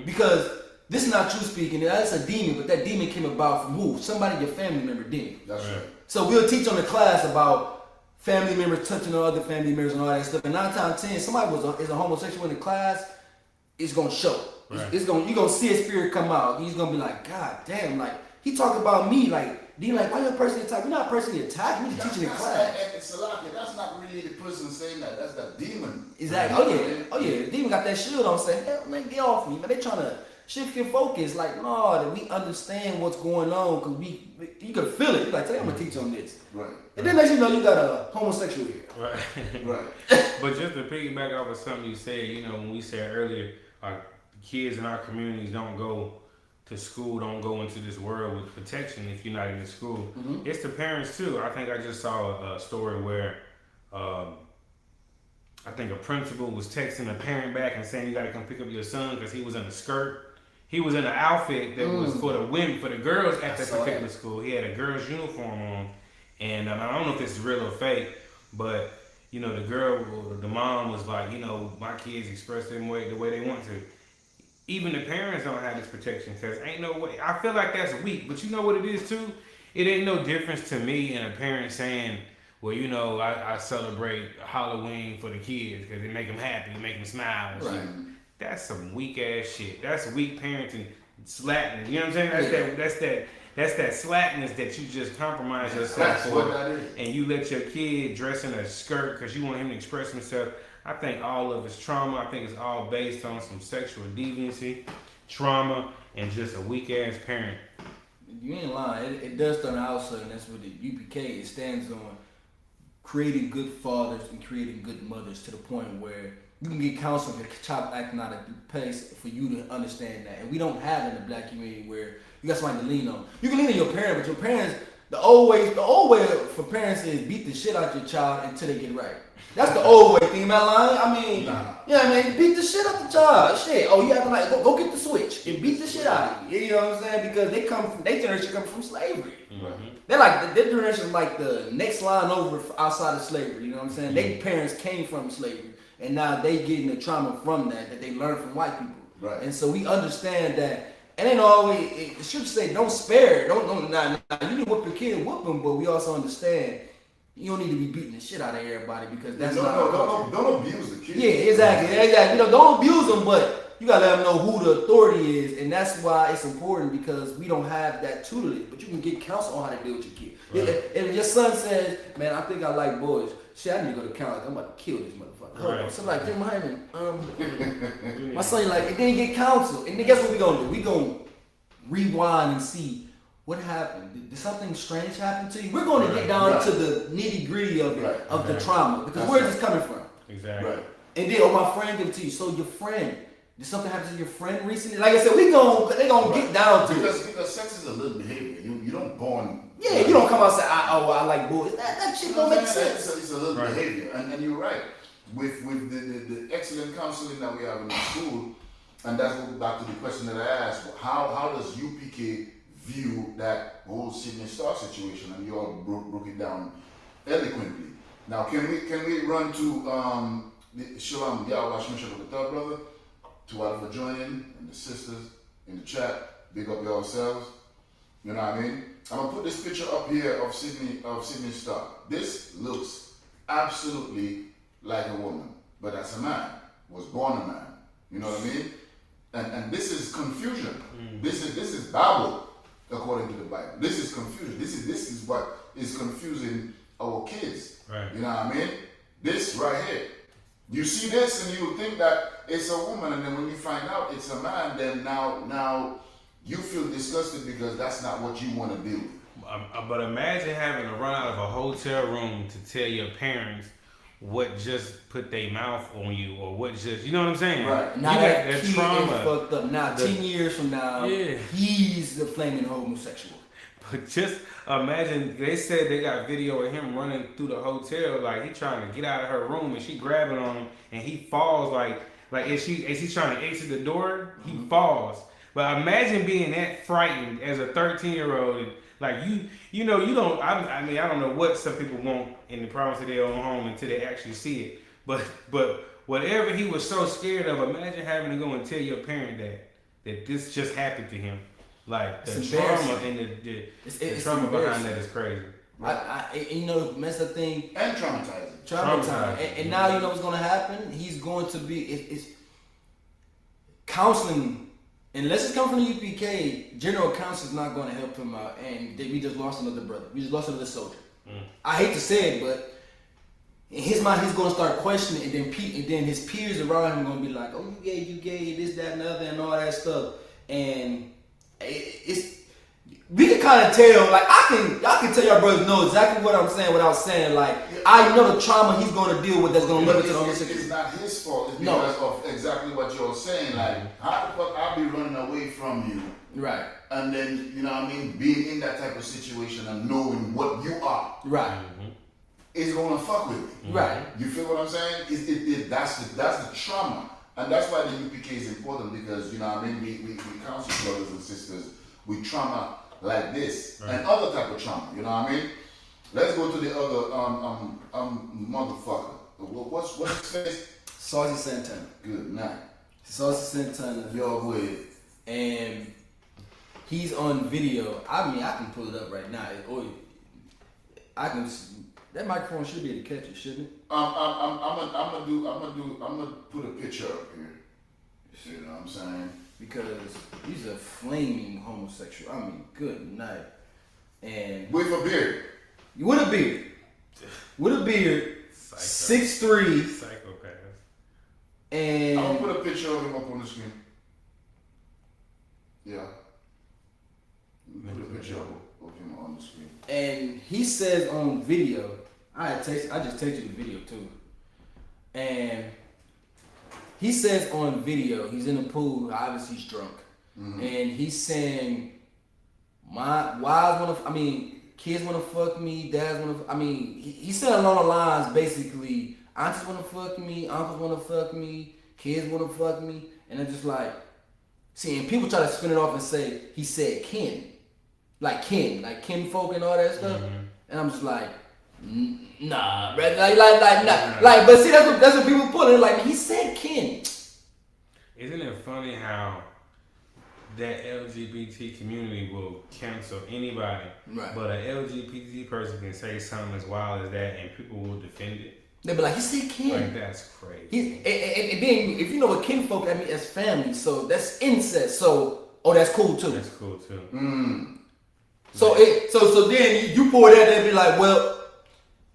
S7: Because this is not you speaking. That's a demon, but that demon came about from who? Somebody your family member did.
S12: That's right.
S7: So we'll teach on the class about family members touching on other family members and all that stuff. And 9 times 10, somebody is a homosexual in the class, it's gonna show.
S8: Right.
S7: You're gonna see a spirit come out. He's gonna be like, God damn, like he talking about me, like then like, why you personally attack? We're not personally attacking. We're just teaching in class.
S12: Slakness, that's not really the person saying that. That's the demon.
S7: Exactly. Oh yeah. The demon got that shield on, saying, hell, man, get off me, man. They trying to shift your focus. Like, no, that we understand what's going on because you can feel it. You're like, today I'm gonna teach on this.
S12: Right.
S7: And then next you know you got a homosexual here.
S8: Right.
S12: Right.
S8: But just to piggyback off of something you said, when we said earlier, kids in our communities don't go to school, don't go into this world with protection if you're not in the school. It's the parents too. I think I just saw a story where I think a principal was texting a parent back and saying you got to come pick up your son because he was in a skirt. He was in an outfit that was for the women, for the girls at that particular school. He had a girl's uniform on, and I don't know if this is real or fake, but the mom was like, my kids express them the way they want to. Even the parents don't have this protection because ain't no way. I feel like that's weak, but you know what it is too? It ain't no difference to me and a parent saying, well, I celebrate Halloween for the kids because it make them happy, make them smile and shit. That's some weak ass shit. That's weak parenting, Slakness. You know what I'm saying? That's That's that slackness that you just compromise yourself
S12: That's
S8: for,
S12: what that is.
S8: and you let your kid dress in a skirt because you want him to express himself. I think all of it's trauma. I think it's all based on some sexual deviancy, trauma, and just a weak ass parent.
S7: You ain't lying. It does start outside, and that's what the UPK stands on. Creating good fathers and creating good mothers to the point where you can get counsel if your child acting out of place for you to understand that. And we don't have in the black community where you got somebody to lean on. You can lean on your parent, but your parents, the old way for parents is beat the shit out your child until they get right. That's the old way. Think about lying? I mean, yeah, man, beat the shit out the child. Shit. Oh, you acting like go get the switch and beat the shit out of you. You know what I'm saying? Because their generation comes from slavery.
S8: Mm-hmm.
S7: They're like their generation is like the next line over outside of slavery. You know what I'm saying? Their parents came from slavery, and now they getting the trauma from that they learned from white people.
S12: Right.
S7: And so we understand that. It ain't always. It should say don't spare. Don't. Now you need to whoop your kid, whoop them, but we also understand. You don't need to be beating the shit out of everybody because that's
S12: don't abuse the kids.
S7: Yeah, exactly. You know, don't abuse them, but you gotta let them know who the authority is, and that's why it's important because we don't have that tutelage. But you can get counsel on how to deal with your kid. Right. If your son says, "Man, I think I like boys," shit, I need to go to counseling. I'm about to kill this motherfucker. Right. So like Jim Hyman, my son like, and then you get counsel, and then guess what we gonna do? We gonna rewind and see. What happened? Did something strange happen to you? We're going to get down to the nitty gritty of the trauma because where is this coming from?
S8: Exactly. Right.
S7: And then, my friend give it to you. So your friend, did something happen to your friend recently? Like I said, they gonna get down to it.
S12: Because sex is a little behavior. You don't born.
S7: Yeah, you don't come out and say, I like boys. That shit don't make sense.
S12: It's a little behavior, and you're right. With the excellent counseling that we have in the school, and that's back to the question that I asked. How does UPK view that whole Sydney Star situation, and you all broke it down eloquently. Now, can we run to the SHALAM YAHANNA Mission of the third brother, to all for joining, and the sisters in the chat, big up yourselves. You know what I mean? I'm gonna put this picture up here of Sydney Star. This looks absolutely like a woman, but that's a man. Was born a man. You know what I mean? And this is confusion. This is Babel. According to the Bible, this is confusion. This is what is confusing our kids. Right. You know what I mean? This right here. You see this and you think that it's a woman, and then when you find out it's a man, then now you feel disgusted because that's not what you want to do.
S8: But imagine having to run out of a hotel room to tell your parents what just put their mouth on you, or what just, you know what I'm saying?
S7: Right. Now that trauma fucked up. Now 10 years from now, he's the flaming homosexual.
S8: But just imagine, they said they got video of him running through the hotel, like he trying to get out of her room, and she grabbing on him, and he falls like as he's trying to exit the door, he falls. But imagine being that frightened as a 13-year-old. Like you know, you don't. I mean, I don't know what some people want in the privacy of their own home until they actually see it. But whatever he was so scared of, imagine having to go and tell your parent that this just happened to him. Like the trauma and the trauma behind that is crazy.
S7: You know, messed up thing
S12: and traumatizing.
S7: And now you know what's gonna happen. He's going to be it's counseling. Unless it's coming from the UPK, general counsel is not going to help him out, and we just lost another brother. We just lost another soldier. I hate to say it, but in his mind, he's going to start questioning, and then his peers around him are going to be like, "Oh, you gay, this, that, and the other, and all that stuff." And we can kind of tell, like y'all can tell your brothers know exactly what I'm saying without saying, like, I know the trauma he's going to deal with that's going to limit it on this.
S12: It's not his fault. It's because of exactly what you're saying. Like, how the fuck I'll be running away from you?
S7: Right.
S12: And then, you know what I mean, being in that type of situation and knowing what you are.
S7: Right.
S12: Is going to fuck with me.
S7: Right.
S12: You feel what I'm saying? That's the trauma. And that's why the UPK is important, because, you know what I mean, we counsel brothers and sisters with trauma like this, and other type of trauma, you know what I mean? Let's go to the other motherfucker. What's his face?
S7: Saucy Santana.
S12: Good night.
S7: Saucy Santana.
S12: Yo, boy.
S7: And he's on video. I mean, I can pull it up right now. That microphone should be able to catch it, shouldn't it?
S12: I'm gonna put a picture up here. You know what I'm saying?
S7: because he's a flaming homosexual. I mean, good night. And
S12: with a beard.
S7: With a beard. With a beard. 6'3".
S8: Psychopath.
S7: And
S12: I'm gonna put a picture of him up on the screen. Yeah. Put a picture of him on the screen.
S7: And he says on video, I just texted you the video too. And he says on video, he's in the pool, obviously he's drunk. Mm-hmm. And he's saying, kids wanna fuck me, dads wanna, he said along the lines basically, aunties wanna fuck me, uncles wanna fuck me, kids wanna fuck me. And I'm just like, see, and people try to spin it off and say, he said kin. Like kinfolk and all that stuff. Mm-hmm. And I'm just like, nah, bro. Like, but see, that's what people put it. Like, he said kin.
S8: Isn't it funny how that LGBT community will cancel anybody, right? But an LGBT person can say something as wild as that, and people will defend it.
S7: They be like, he said kin.
S8: Like, that's crazy.
S7: And then, if you know what kinfolk, I mean, that's family. So that's incest. So, that's cool too.
S8: That's cool too.
S7: Mm. So then you pour that and be like, well,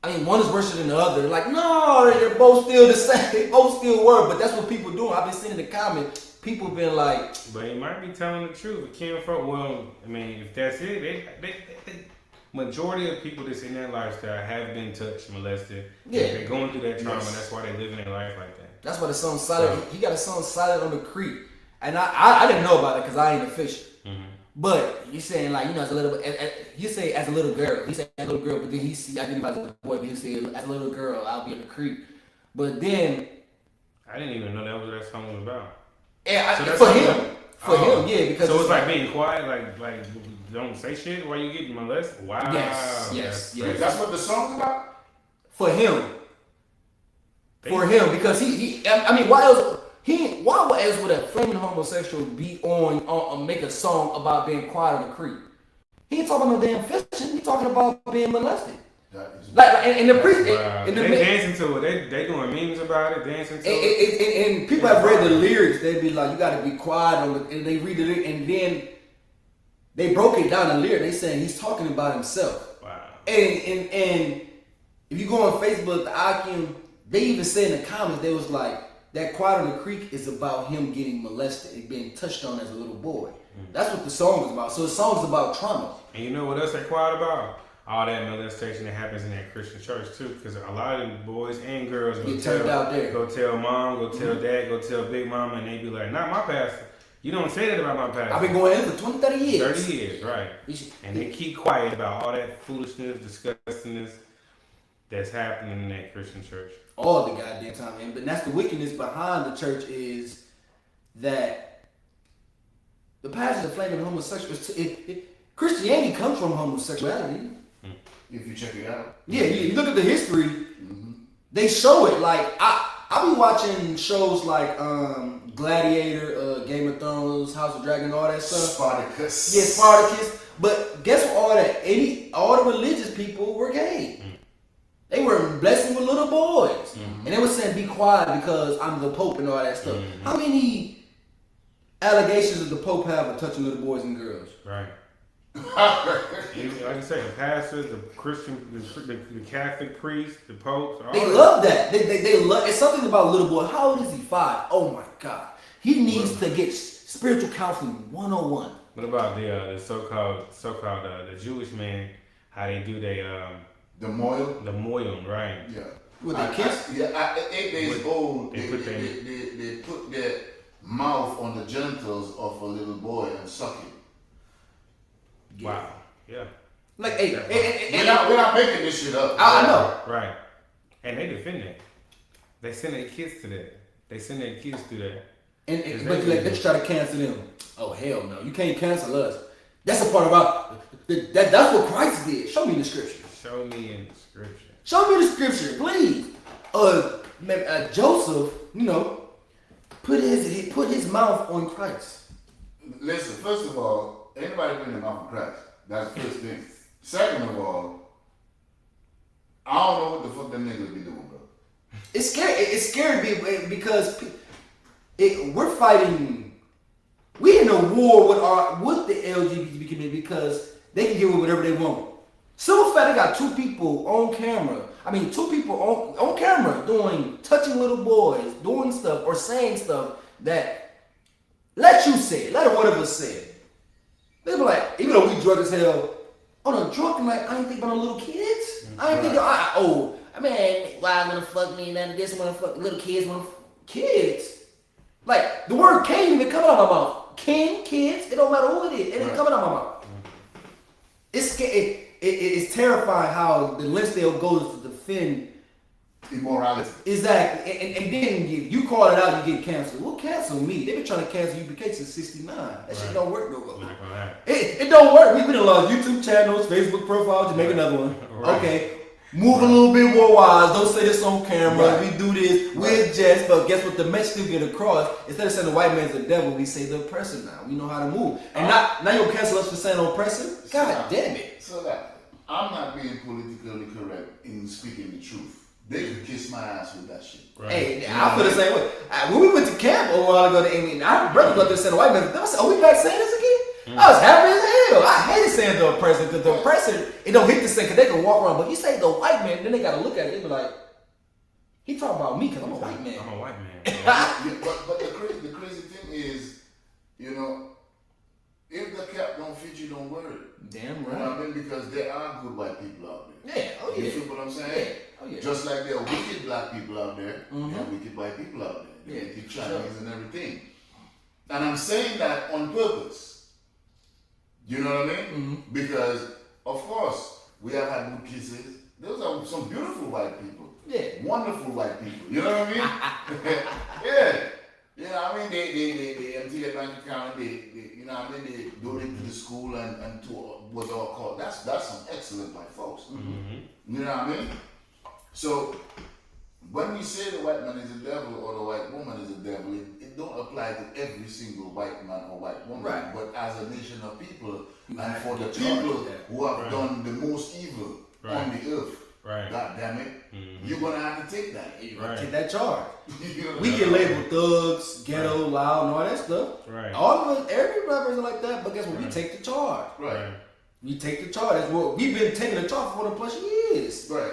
S7: one is worse than the other. Like, no, they're both still the same. They both still work. But that's what people doing. I've been seeing in the comments, people been like,
S8: but he might be telling the truth. Kinfolk, well, if that's it, they majority of people that's in that lifestyle have been touched, molested. Yeah, they're going through that trauma. Yes. That's why they living their life like that.
S7: That's why the song Silent. He got a song Silent on the Creek, and I didn't know about it because I ain't a fish. Mm-hmm. But you're saying as a little, you say as a little girl. He said as a little girl, but then he see identifies as a boy. But he said as a little girl, I'll be in the creek. But then
S8: I didn't even know that was what that song was about.
S7: Yeah, for him, yeah. Because
S8: so it's like being quiet, like don't say shit while you getting molested. Wow.
S7: Yes.
S12: That's what the song's about.
S7: For him, because why else? Why else would a flaming homosexual be on make a song about being quiet on the creek? He ain't talking no damn fishing. He talking about being molested. And the priest,
S8: and they dancing to it. They doing memes about it, dancing to it.
S7: And people have read the lyrics. They be like, you got to be quiet and they read the lyrics, and then they broke it down. The lyric, they saying he's talking about himself.
S8: Wow.
S7: And if you go on Facebook, the I.S.U.P.K, they even say in the comments, they was like, that Quiet on the Creek is about him getting molested and being touched on as a little boy. Mm-hmm. That's what the song is about. So the song's about trauma.
S8: And you know what else they quiet about? All that molestation that happens in that Christian church too. Because a lot of boys and girls go tell mom, go tell dad, go tell big mama, and they be like, not my pastor. You don't say that about my pastor.
S7: I've been going in for 20, 30 years.
S8: 30 years, right. And they keep quiet about all that foolishness, disgustingness that's happening in that Christian church.
S7: All the goddamn time, man. But that's the wickedness behind the church is that the pastors are flaming homosexuals. Christianity comes from homosexuality.
S12: If you check it out.
S7: Yeah, you look at the history, they show it. Like, I be watching shows like Gladiator, Game of Thrones, House of Dragon, all that stuff.
S12: Spartacus.
S7: Yeah, Spartacus. But guess what? All the religious people were gay. They were blessing with little boys. Mm-hmm. And they were saying, be quiet because I'm the Pope and all that stuff. Mm-hmm. How many allegations does the Pope have of touching little boys and girls?
S8: Right. Like I say, the pastors, the Christian, the Catholic priests, the popes.
S7: They love that. They love. It's something about little boy. How old is he? 5. Oh my God. He needs to get spiritual counseling 101.
S8: What about the so-called the Jewish man? How they do
S12: the moil?
S8: The moil, right?
S12: Yeah.
S7: With they kiss?
S12: 8 days old, they put their mouth on the genitals of a little boy and suck it.
S8: Yeah. Wow. Yeah.
S7: Like,
S12: we're not making this shit up.
S7: I know.
S8: Right. And they defend it. They send their kids to that. They send their kids through that.
S7: But they try to cancel them. Oh, hell no. You can't cancel us. That's the part about that's what Christ did. Show me in the scripture.
S8: Show me in the scripture.
S7: Show me the scripture, please. Joseph, put his mouth on Christ.
S12: Listen, first of all, anybody put their mouth on Christ. That's the first thing. Second of all, I don't know what the fuck them niggas be doing, bro.
S7: It's scary. It's scary because we're fighting in a war with the LGBT community because they can get with whatever they want. Simple fact, they got two people on camera. Two people on camera touching little boys, doing stuff or saying stuff that let you say it, let one of us say it. They be like, even though we drunk as hell, on a drunk, I'm like, I ain't think about no little kids. I ain't think why I'm gonna fuck me, none of this, wanna fuck little kids, kids. Like, the word can't even come out of my mouth. Kids, it don't matter who it is, it ain't coming out of my mouth. It's terrifying how the list they'll go to defend
S12: immorality.
S7: Exactly. And then you call it out, you get canceled. Well, cancel me. They've been trying to cancel U.P.K since 69. That shit don't work no more. It don't work. We've been lost YouTube channels, Facebook profiles, to make another one. Right. Okay. Move a little bit more wise. Don't say this on camera. Right. We do this. We're just, but guess what? The message still get across. Instead of saying the white man's the devil, we say the oppressor now. We know how to move. And now you'll cancel us for saying oppressor? God damn it.
S12: So that I'm not being politically correct in speaking the truth. They could kiss my ass with that shit.
S7: Right. Hey, I feel the same way. When we went to camp a while ago, our brother got there saying the white man. I said, "Are we back saying this again?" I was happy as hell. I hated saying the oppressor because the oppressor, it don't hit the same because they can walk around. But you say the white man, then they got to look at it. They be like, he talking about me because I'm a white man.
S8: I'm a white man.
S12: But the crazy thing is, if the cap don't fit you, don't wear it.
S7: Damn right.
S12: You know what I mean? Because there are good white people out there.
S7: Yeah. Oh yeah.
S12: You feel what I'm saying?
S7: Yeah. Oh yeah.
S12: Just like there are wicked black people out there, there are wicked white people out there.
S7: Yeah.
S12: Wicked Chinese and everything. And I'm saying that on purpose. You know what I mean?
S7: Mm-hmm.
S12: Because of course we have had good kisses. Those are some beautiful white people.
S7: Yeah.
S12: Wonderful white people. You know what I mean? Yeah. You know, I mean, they empty their bank account, they they donate to the school and to what's all called. That's some excellent white folks. Mm-hmm. You know what I mean? So when we say the white man is a devil or the white woman is a devil, it don't apply to every single white man or white woman.
S7: Right.
S12: But as a nation of people, and for the people who have done the most evil on the earth, God damn it, you're gonna have to take that.
S7: Take that charge. We get labeled thugs, ghetto, loud, and all that stuff.
S12: Right.
S7: All of us, every black person like that, but guess what? We take the charge.
S12: Right.
S7: We take the charge. That's what we've been taking the charge for 1+ years.
S12: Right.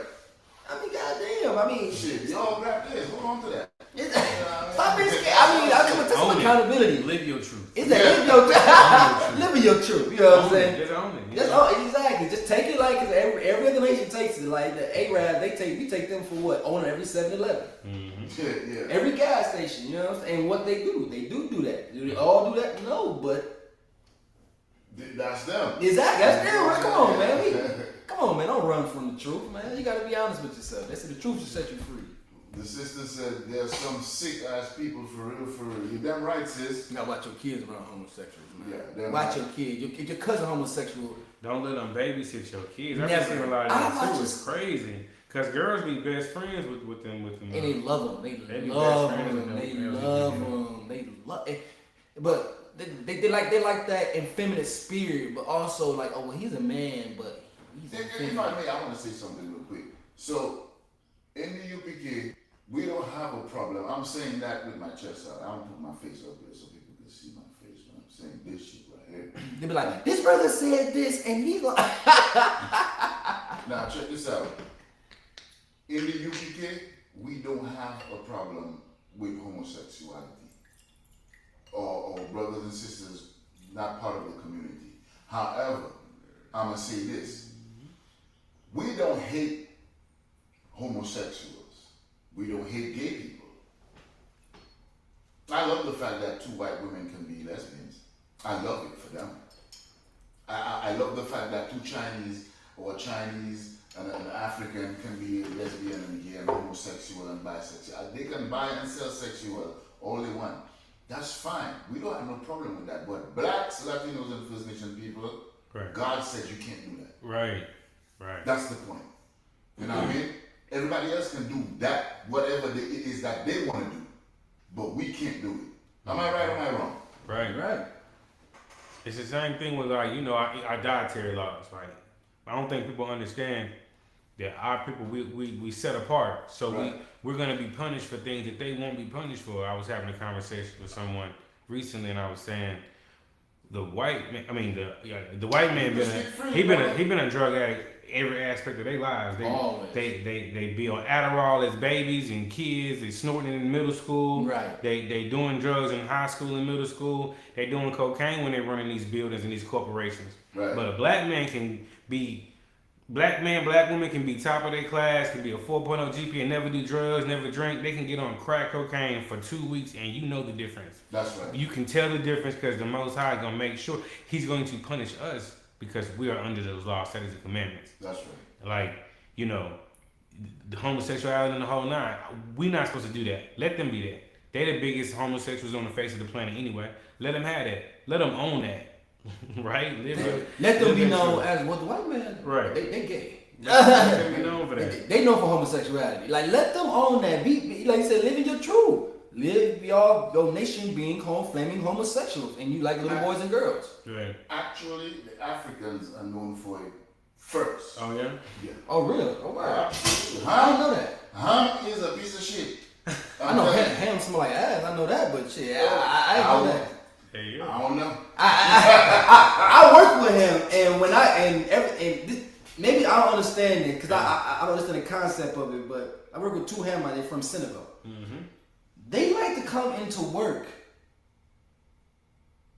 S7: Goddamn.
S12: Shit, y'all grab this. Hold on to that.
S7: Stop being scared. That's some accountability.
S8: Live your truth.
S7: Living your truth. You know what I'm saying?
S8: Just own it.
S7: Just own it. Exactly. Just take it like, cause every other nation takes it. Like the Arab, we take them for what? Owning every 7-Eleven.
S12: Mm-hmm. Yeah.
S7: Every gas station. You know what I'm saying? And what they do that. Do they all do that? No, but
S12: that's them.
S7: Exactly. That's them. Come on, man. Come on, man. Don't run from the truth, man. You gotta be honest with yourself. They said the truth will set you free.
S12: The sister said there's some sick ass people for real. You damn right, sis.
S7: You gotta watch your kids around homosexuals, man.
S12: Yeah,
S7: watch your kid. Your cousin homosexual.
S8: Don't let them babysit your kids. I've
S7: Never.
S8: seen a lot of that too. It's crazy. Cause girls be best friends with them.
S7: And they love them. They love them. But they like that effeminate spirit, but also like, oh well, he's a man, but he's
S12: if I may, I want to say something real quick. So in the U.P.K, we don't have a problem. I'm saying that with my chest out. I don't put my face up there so people can see my face when I'm saying this shit right here.
S7: They be like, this brother said this, and he's like.
S12: Now check this out. In the U.P.K, we don't have a problem with homosexuality or brothers and sisters not part of the community. However, I'm gonna say this: we don't hate homosexuals. We don't hate gay people. I love the fact that 2 white women can be lesbians. I love it for them. I love the fact that 2 Chinese and an African can be lesbian and gay and homosexual and bisexual. They can buy and sell sexual all they want. That's fine. We don't have no problem with that. But blacks, Latinos, and First Nation people, God said you can't do that.
S8: Right.
S12: That's the point. You know what I mean? Everybody else can do that, whatever it is that they want to do. But we can't do it. Am I right or am I wrong?
S8: Right. It's the same thing with our dietary laws. Like, I don't think people understand that our people, we set apart. So we're going to be punished for things that they won't be punished for. I was having a conversation with someone recently and I was saying, the white man, the white man he been a drug addict every aspect of their lives. They be on Adderall as babies and kids. They snorting in middle school.
S7: Right.
S8: They doing drugs in high school and middle school. They doing cocaine when they running these buildings and these corporations.
S12: Right.
S8: But a black man can be. Black man, black woman can be top of their class, can be a 4.0 GPA and never do drugs, never drink. They can get on crack cocaine for 2 weeks and you know the difference.
S12: That's right.
S8: You can tell the difference because the Most High is going to make sure he's going to punish us because we are under those laws, statutes, and commandments.
S12: That's right.
S8: Like, you know, the homosexuality and the whole nine, we're not supposed to do that. Let them be that. They're the biggest homosexuals on the face of the planet anyway. Let them have that. Let them own that. Right?
S7: Let them be known as what the white man.
S8: Right.
S7: They gay.
S8: Let them be known for that.
S7: They know for homosexuality. Like let them own that. Be like you said, live in your truth. Live your nation being flaming homosexuals, and you like little boys and girls.
S8: Right.
S12: Actually, the Africans are known for it first.
S8: Oh yeah.
S12: Yeah.
S7: Oh really? Oh wow.
S12: Absolutely.
S7: I didn't know that.
S12: Ham is a piece of shit.
S7: I know ham smell like ass. I know that, but shit, I ain't know that.
S12: I don't know.
S7: I work with him, and when maybe I don't understand it because I don't understand the concept of it. But I work with two Hamites. They're from Senegal.
S8: Mm-hmm.
S7: They like to come into work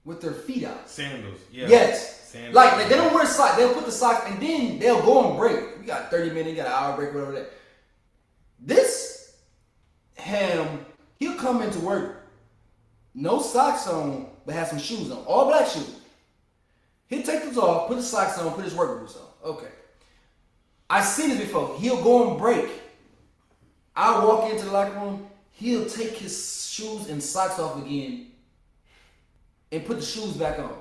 S7: with their feet out.
S8: Sandals. Yeah.
S7: Yes.
S8: Sandals.
S7: Like they don't wear socks. They'll put the socks and then they'll go on break. We got 30 minutes. You got an hour break, whatever that. This ham, he'll come into work, no socks on, but have some shoes on, all black shoes. He'll take those off, put his socks on, put his work boots on. Okay. I've seen this before. He'll go on break. I walk into the locker room, he'll take his shoes and socks off again and put the shoes back on.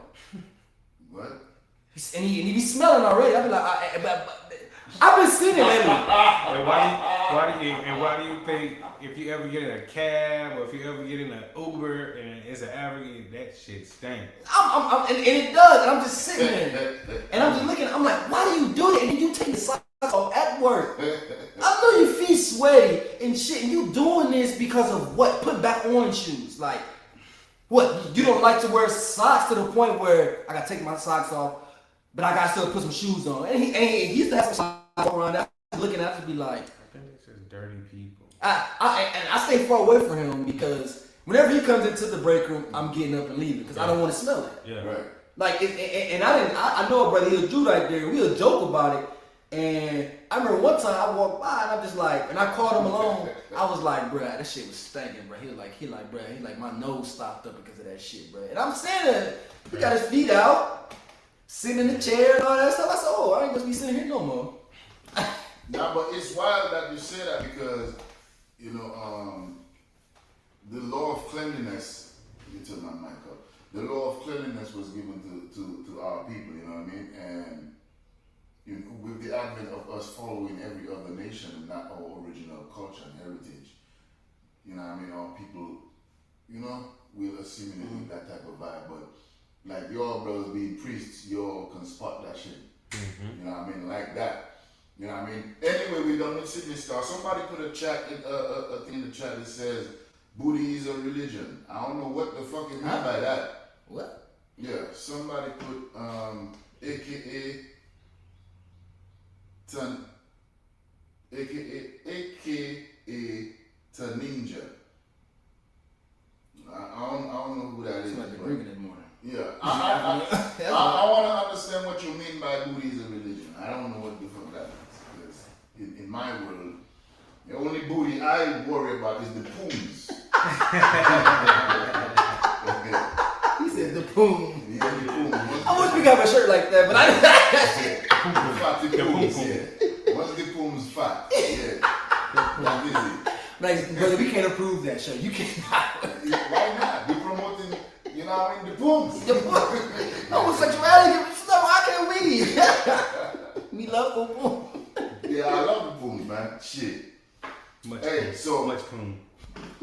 S12: What?
S7: And he be smelling already. I be like, I've been seeing it lately.
S8: Why do you think if you ever get in a cab or if you ever get in an Uber and it's an African, that shit stinks.
S7: And it does. And I'm just sitting there and I'm just looking. I'm like, why do you do that? And then you take the socks off at work. I know your feet sweaty and shit. And you doing this because of what? Put back on shoes. Like, what? You don't like to wear socks to the point where I gotta take my socks off, but I gotta still put some shoes on. And he used to have some socks around that. Looking at it to be like,
S8: I think it's just dirty people.
S7: I stay far away from him because whenever he comes into the break room, I'm getting up and leaving because I don't want to smell it.
S8: Yeah,
S12: right.
S7: Like, I know a brother, he'll do right there. We'll joke about it. And I remember one time I walked by and I'm just like, and I called him alone. I was like, bruh, that shit was stinking, bro. He like, my nose stopped up because of that shit, bro. And I'm standing there, he got his feet out, sitting in the chair and all that stuff. I said, oh, I ain't gonna be sitting here no more.
S12: Nah, but it's wild that you say that because, you know, the law of cleanliness, let me turn my mic up. The law of cleanliness was given to our people, you know what I mean? And you know, with the advent of us following every other nation and not our original culture and heritage, you know what I mean? Our people, you know, will assimilate that type of vibe, but like your brothers being priests, you all can spot that shit. Mm-hmm. You know what I mean? Like that. You know what I mean? Anyway, we done with Sydney Star. Somebody put a thing in the chat that says Booty is a religion. I don't know what the fuck it means by that.
S7: What?
S12: Yeah, somebody put AKA to Ninja. I don't know who that is.
S7: Somebody drinking this morning.
S12: Yeah, I want to understand what you mean by booty is a religion. I don't know what the fuck that means. Because in my world, the only booty I worry about is the poons.
S7: He said the poon.
S12: Yeah, the poons.
S7: I wish we got a shirt like that, but I
S12: the poons, yeah. Once the poons fat, yeah. That is it.
S7: Like, brother, we can't approve that shirt. You can't.
S12: Why not? We're promoting, you know what I mean, the poons.
S7: Homosexuality, how can we? We love the poon.
S12: Yeah, I love the poons, man. Shit.
S8: Much poon.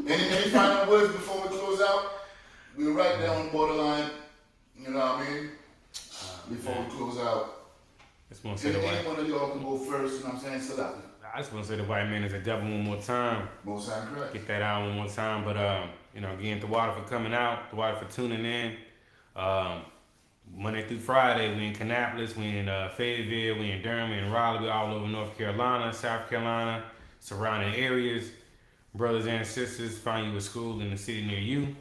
S12: Any final words before we close out? We're right there on the borderline. You know what I mean? Before we close out. Any one of y'all can go first, you know what I'm saying? Slakness.
S8: I just want to say the white man is a devil one more time.
S12: Most time correct.
S8: Get that out one more time. But, you know, again, the water for coming out, the water for tuning in. Monday through Friday, we in Kannapolis, we in Fayetteville, we in Durham, we in Raleigh, we all over North Carolina, South Carolina, surrounding areas. Brothers and sisters, find you a school in the city near you.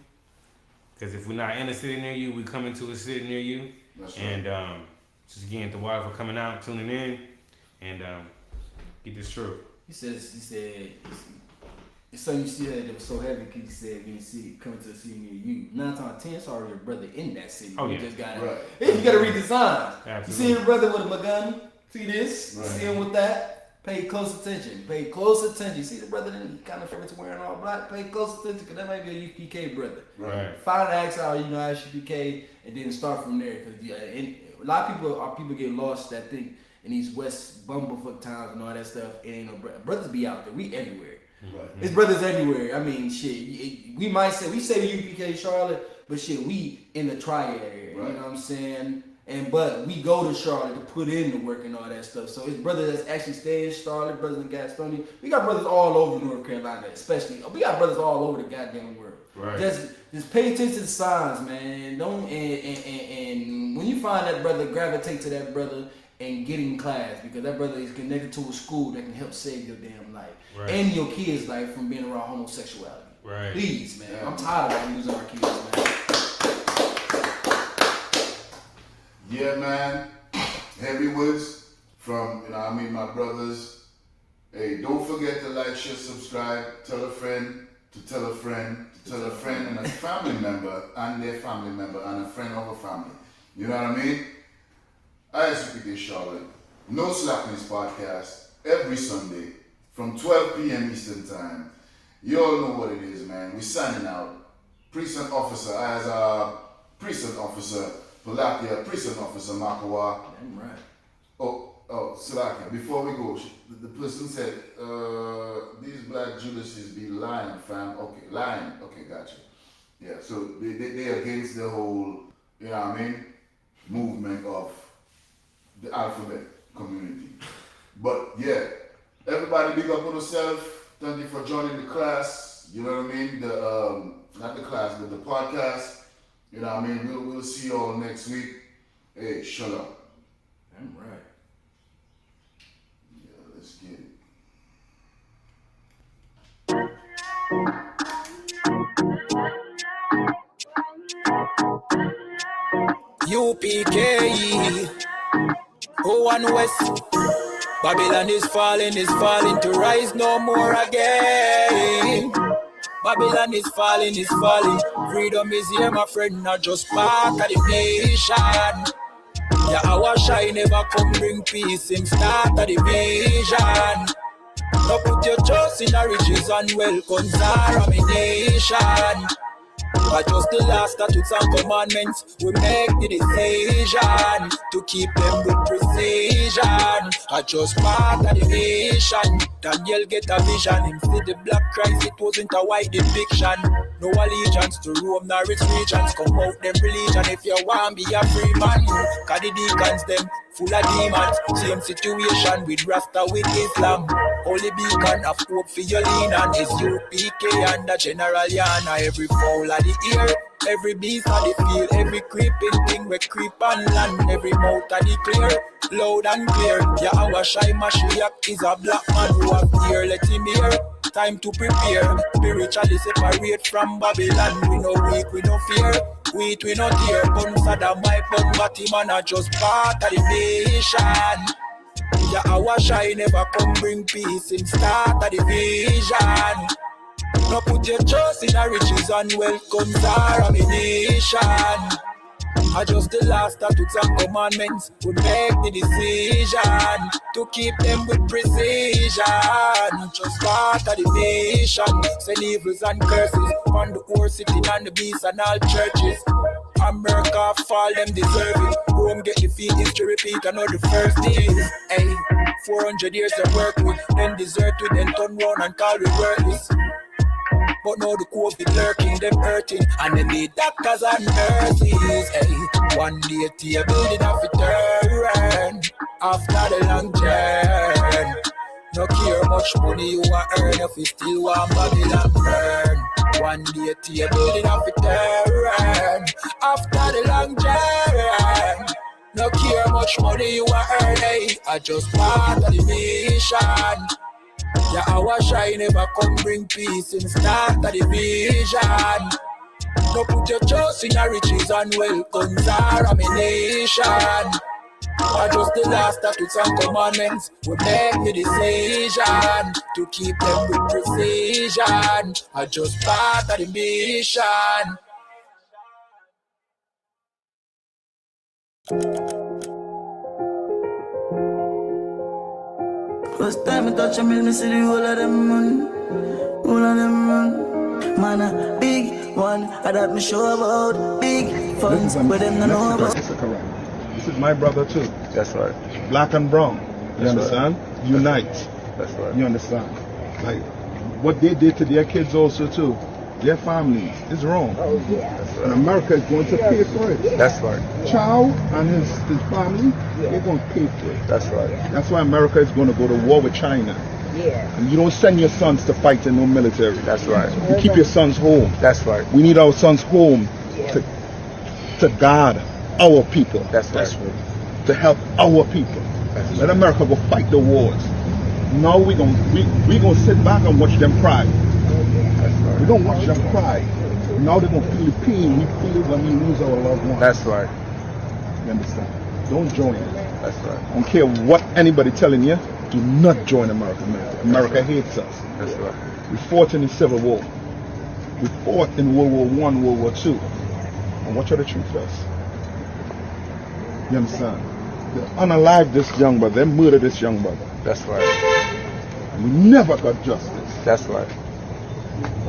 S8: Because if we're not in a city near you, we come into a city near you.
S12: That's
S8: and just again, the wife for coming out, tuning in, and get this true.
S7: He said, it's something you see that was so heavy because he said being city coming to the city near you. 9 times out of 10, it's already your brother in that city.
S8: Oh,
S7: you
S8: yeah.
S7: just got
S12: Right.
S7: Hey, you gotta read the signs.
S8: Absolutely.
S7: You see your brother with a gun? See this?
S12: Right.
S7: See him with that? Pay close attention. Pay close attention. You see the brother then kind of favorites wearing all black? Pay close attention because that might be a U.P.K. brother.
S12: Right.
S7: Find the ask how you know I.S.U.P.K. and then start from there. Because a lot of people get lost that think in these West bumblefuck towns and all that stuff. It ain't no brothers be out there. We everywhere.
S12: Right.
S7: It's brothers everywhere. I mean, shit. We say the U.P.K. Charlotte, but shit, we in the triad area.
S12: Right.
S7: You know what I'm saying? But we go to Charlotte to put in the work and all that stuff. So it's brothers that's actually stay in Charlotte, brothers in Gastonia. We got brothers all over North Carolina, especially. We got brothers all over the goddamn world.
S8: Right.
S7: Just pay attention to the signs, man. Don't and when you find that brother, gravitate to that brother and get in class because that brother is connected to a school that can help save your damn life and your kids' life from being around homosexuality.
S8: Right.
S7: Please, man. I'm tired of losing our kids, man.
S12: Yeah, man. Heavy words from, my brothers. Hey, don't forget to like, share, subscribe, tell a friend, to tell a friend, to tell a friend and a family member and their family member and a friend of a family. You know what I mean? I.S.U.P.K. Charlotte. No Slakness podcast every Sunday from 12 p.m. Eastern Time. You all know what it is, man. We signing out. Precinct officer, as a precinct officer, Palakia, precinct officer, Makawa.
S7: Damn right.
S12: Oh, Slakia, before we go, the person said, these black Judases be lying, fam. Okay, lying. Okay, gotcha. Yeah, so they against the whole, movement of the alphabet community. But yeah, everybody big up on yourself. Thank you for joining the class. You know what I mean? Not the class, but the podcast. You know what I mean? We'll see you all next week. Hey, shalom.
S7: Damn right.
S12: Yeah, let's get it.
S2: U.P.K. Oh, and West. Babylon is falling to rise no more again. Babylon is falling. Freedom is here, my friend, not just part of the nation. YAHANNA never come bring peace, him start of the vision. Now put your trust in the riches and wealth, contamination. But just the last statutes and commandments will make the decision to keep them with precision. I just part of the nation. Daniel get a vision. Him see the black Christ, it wasn't a white depiction. No allegiance to Rome nor its regions. Come out them religion if you want be a free man. Cause the deacons them full of demons. Same situation with Rasta with Islam. Holy beacon of hope for your lean on is U.P.K. and the General YAHANNA. Every fowl of the ear, every beast of the field, every creeping thing we creep on land, every mouth of the clear, loud and clear. YAHANNA is a black man who have ear, let him hear. Time to prepare, spiritually separate from Babylon. We no weak, we no fear, we no tear. Pun Saddam, my pun Batman, just part of the nation. YAHANNA never come bring peace, him start of the vision. Now put your trust in the riches and wealth, contamination. I just the last statutes and commandments would make the decision to keep them with precision. Just part of the nation, send evils and curses on the whole city and the beasts and all churches. America fall, them deserve it. Rome get defeat, history repeat, another first days. Hey, 400 years of work with, then desert with, then turn round and call we worthless. But now the COVID lurking, them hurting, and they need doctors and nurses. Hey, one day to building off a turn after the long journey. No care much money you want earn if you still want Babylon burn. One day table enough to turn. After the long journey, no care much money you are earning. I just part of the mission. Yeah, our shine never come bring peace in start of the vision. No put your trust in your riches and wealth, guns are a nation. I just the last statutes and commandments. We make the decision to keep them with precision. I just part of the mission.
S15: First time I touch a mill, me see the whole of them run. Whole of them run. Man, a big one, I that me show about. Big funds, where them no know about.
S9: This is my brother too.
S10: That's right.
S9: Black and brown. You understand?
S10: Right.
S9: Unite.
S10: That's right.
S9: You understand? Like, what they did to their kids also too. Their families is wrong.
S10: Oh, yeah. That's right.
S9: And America is going to pay for it.
S10: That's right.
S9: Chow and his family, they're going to pay for it.
S10: That's right.
S9: That's why America is going to go to war with China.
S10: Yeah.
S9: And you don't send your sons to fight in no military.
S10: That's right.
S9: You keep your sons home.
S10: That's right.
S9: We need our sons home to guard our people.
S10: That's right.
S9: To help our people. Let America go fight the wars. Now we gonna sit back and watch them cry. We're going to watch them cry. Now they're going to feel the pain we feel when we lose our loved ones.
S10: That's right.
S9: You understand? Don't join it.
S10: That's right.
S9: I don't care what anybody telling you. Do not join America. America hates us.
S10: That's right.
S9: We fought in the Civil War. We fought in World War I, World War II. And what are the truth is? You understand? They unalived this young brother. They murdered this young brother.
S10: That's right.
S9: And we never got justice.
S10: That's right.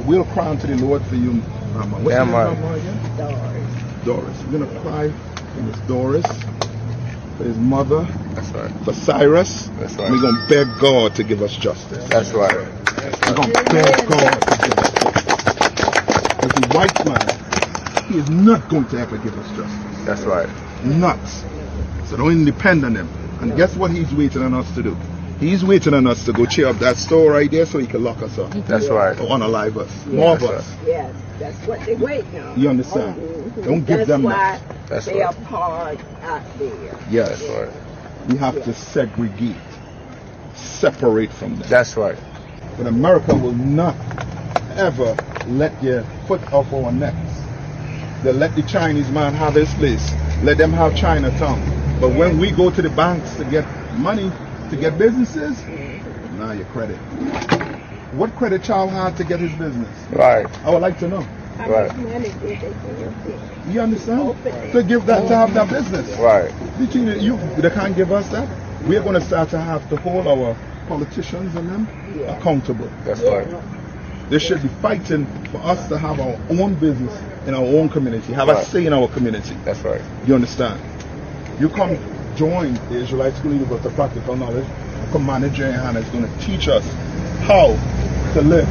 S9: We'll cry unto the Lord for you, Mama. What's your name, Mama, again?
S10: Doris.
S9: Doris. We're going to cry for Miss Doris, for his mother,
S10: that's right.
S9: For Cyrus.
S10: That's right.
S9: We're going to beg God to give us justice.
S10: That's right.
S9: We're going to beg God to give us justice. As a white man, he is not going to ever give us justice.
S10: That's right.
S9: Nuts. So don't depend on him. And guess what he's waiting on us to do? He's waiting on us to go cheer up that store right there so he can lock us up.
S10: That's right.
S9: Or unalive us. Yeah. More of us.
S10: Yes, that's what they wait on.
S9: You understand? Don't give them that.
S10: That's
S15: they are hard out there.
S9: Yes.
S10: That's right.
S9: We have to segregate. Separate from them.
S10: That's right.
S9: But America will not ever let your foot off our necks. They'll let the Chinese man have his place. Let them have Chinatown. But when we go to the banks to get money, to get businesses, now your credit. What credit Chow had to get his business?
S10: Right.
S9: I would like to know.
S10: Right.
S9: You understand? To give that to have that business.
S10: Right.
S9: They can't give us that. We're going to start to have to hold our politicians and them accountable.
S10: That's right.
S9: They should be fighting for us to have our own business in our own community, have a say in our community.
S10: That's right.
S9: You understand? You come join the Israelite School University of Practical Knowledge. Come manager YAHANNA is going to teach us how to live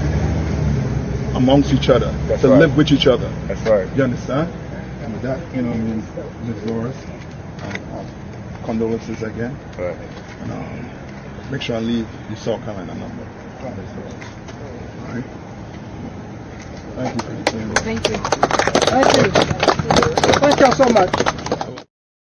S9: amongst each other, to live with each other.
S10: That's right.
S9: You understand? And with that, Ms. Doris, condolences again.
S10: Right.
S9: And make sure I leave the South Carolina number. All right. Thank you for your time.
S11: Thank you. Thank you. Thank you so much.